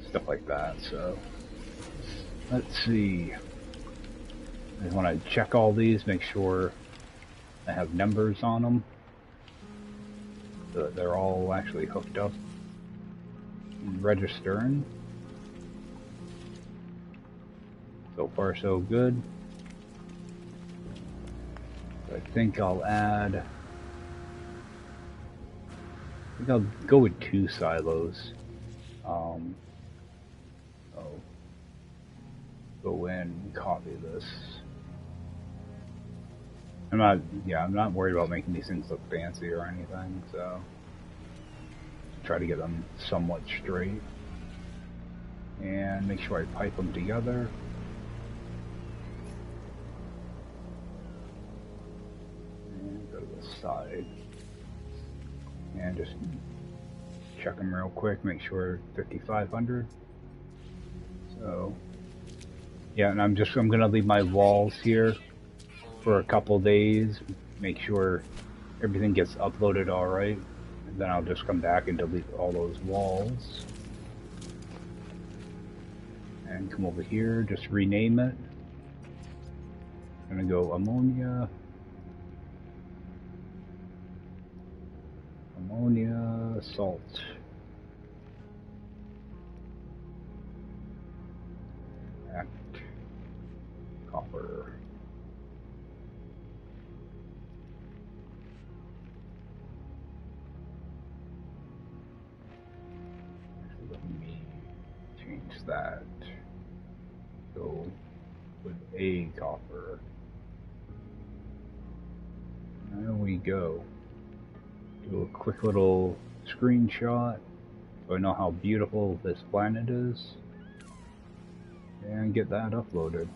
stuff like that. So let's see. I want to check all these, make sure I have numbers on them, so that they're all actually hooked up and registering. So far, so good. So I think I'll go with 2 silos. So go in and copy this. I'm not worried about making these things look fancy or anything, so try to get them somewhat straight. And make sure I pipe them together. And go to the side. And just check them real quick, make sure 5,500. So, yeah, and I'm gonna leave my walls here for a couple days, make sure everything gets uploaded alright, and then I'll just come back and delete all those walls. And come over here, just rename it. I'm gonna go ammonia, salt. Act, copper. Let me change that. Go with a copper. There we go. Do a quick little screenshot so I know how beautiful this planet is, and get that uploaded.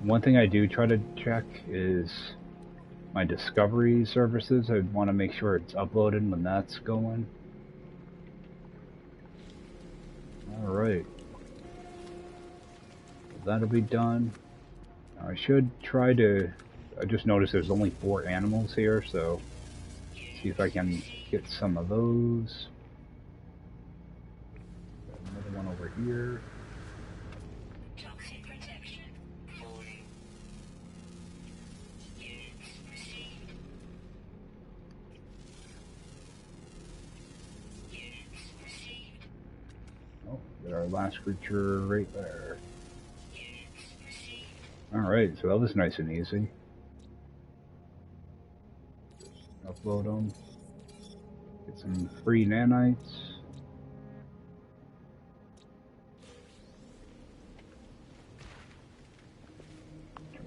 One thing I do try to check is my discovery services. I want to make sure it's uploaded when that's going. Alright. That'll be done. I should try to... I just noticed there's only 4 animals here, so See if I can get some of those. Another one over here. Toxic protection falling. Units received. Units received. Oh, got our last creature right there. Units received. Alright, so that was nice and easy. Upload them. Get some free nanites.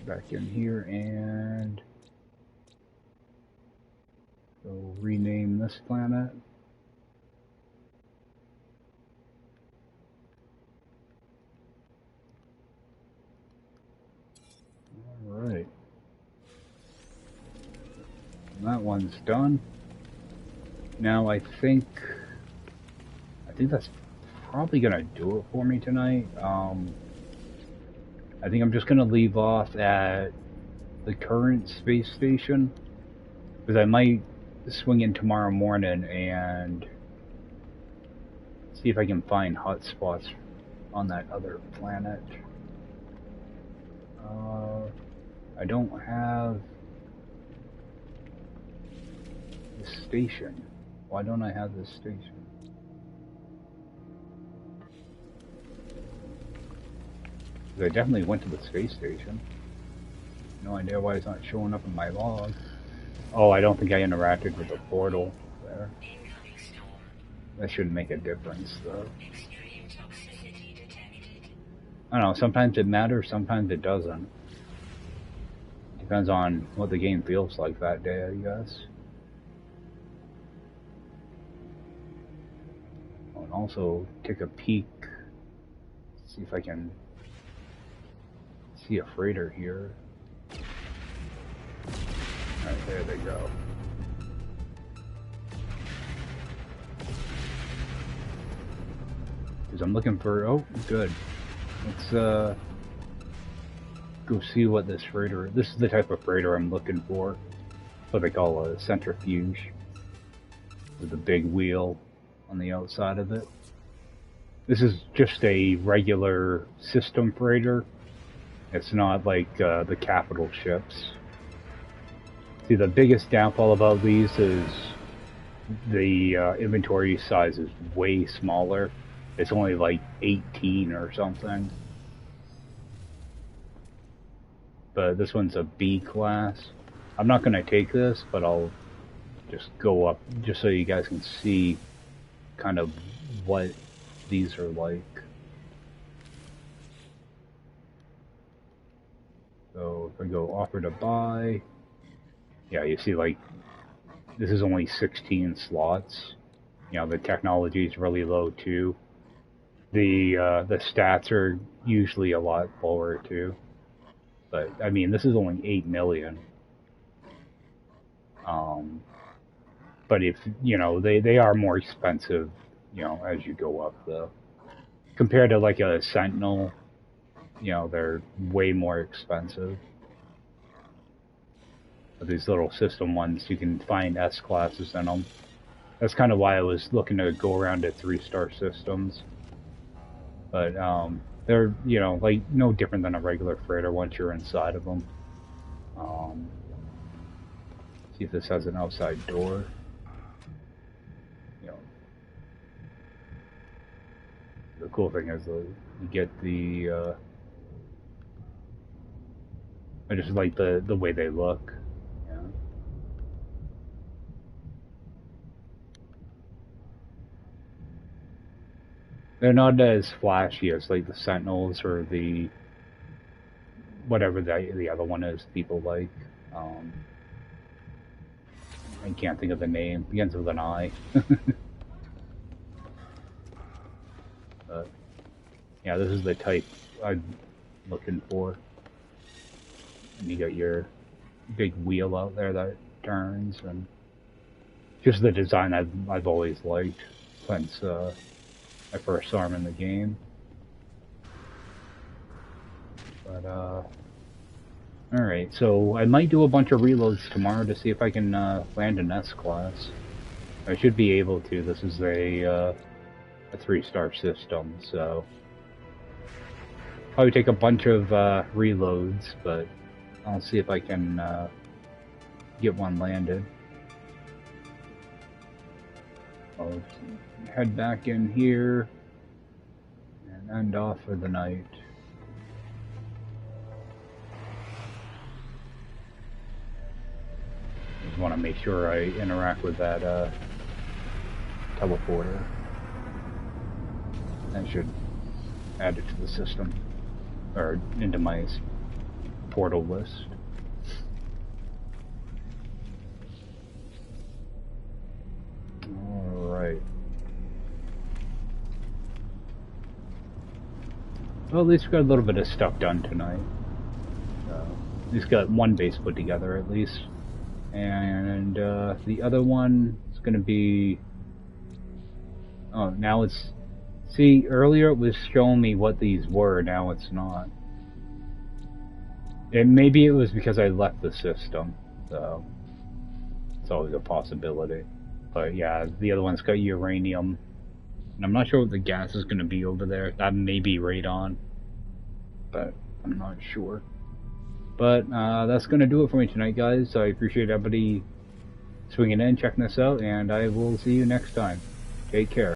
Back in here and we'll rename this planet. Alright. That one's done. Now I think that's probably gonna do it for me tonight. I think I'm just gonna leave off at the current space station, because I might swing in tomorrow morning and see if I can find hotspots on that other planet. I don't have the station. Why don't I have this station? I definitely went to the space station. No idea why it's not showing up in my log. Oh, I don't think I interacted with the portal there. That shouldn't make a difference, though. Extreme toxicity detected. I don't know, sometimes it matters, sometimes it doesn't. Depends on what the game feels like that day, I guess. Oh, and also take a peek, see if I can see a freighter here. Alright, there they go. Because I'm looking for, oh, good. Let's go see what this freighter, this is the type of freighter I'm looking for. What they call a centrifuge. With a big wheel on the outside of it. This is just a regular system freighter. It's not like the capital ships. See, the biggest downfall about these is the inventory size is way smaller. It's only like 18 or something. But this one's a B class. I'm not going to take this, but I'll just go up just so you guys can see kind of what these are like. So if I go offer to buy, yeah, you see like this is only 16 slots. You know, the technology is really low too. The stats are usually a lot lower too. But I mean, this is only 8 million. But if you know, they are more expensive, you know, as you go up though. Compared to like a Sentinel, you know, they're way more expensive. But these little system ones, you can find S classes in them. That's kind of why I was looking to go around to 3-star systems. But they're, you know, like no different than a regular freighter once you're inside of them. See if this has an outside door. You know, the cool thing is you get the. I just like the way they look. Yeah. They're not as flashy as like the Sentinels or the whatever the other one is people like. I can't think of the name. Begins with an I. But yeah, this is the type I'm looking for. And you got your big wheel out there that turns, and just the design I've always liked since I first saw him in the game. But Alright, so I might do a bunch of reloads tomorrow to see if I can land an S-class. I should be able to. This is a 3-star system, so... Probably take a bunch of reloads, but I'll see if I can get one landed. I'll head back in here and end off for the night. Just want to make sure I interact with that teleporter. I should add it to the system, or into my portal list. Alright. Well, at least we got a little bit of stuff done tonight. At least got one base put together, at least. And the other one is going to be... Oh, now it's... See, earlier it was showing me what these were, now it's not. And maybe it was because I left the system, so... It's always a possibility. But yeah, the other one's got uranium. And I'm not sure what the gas is going to be over there. That may be radon. But I'm not sure. But that's going to do it for me tonight, guys. I appreciate everybody swinging in, checking this out, and I will see you next time. Take care.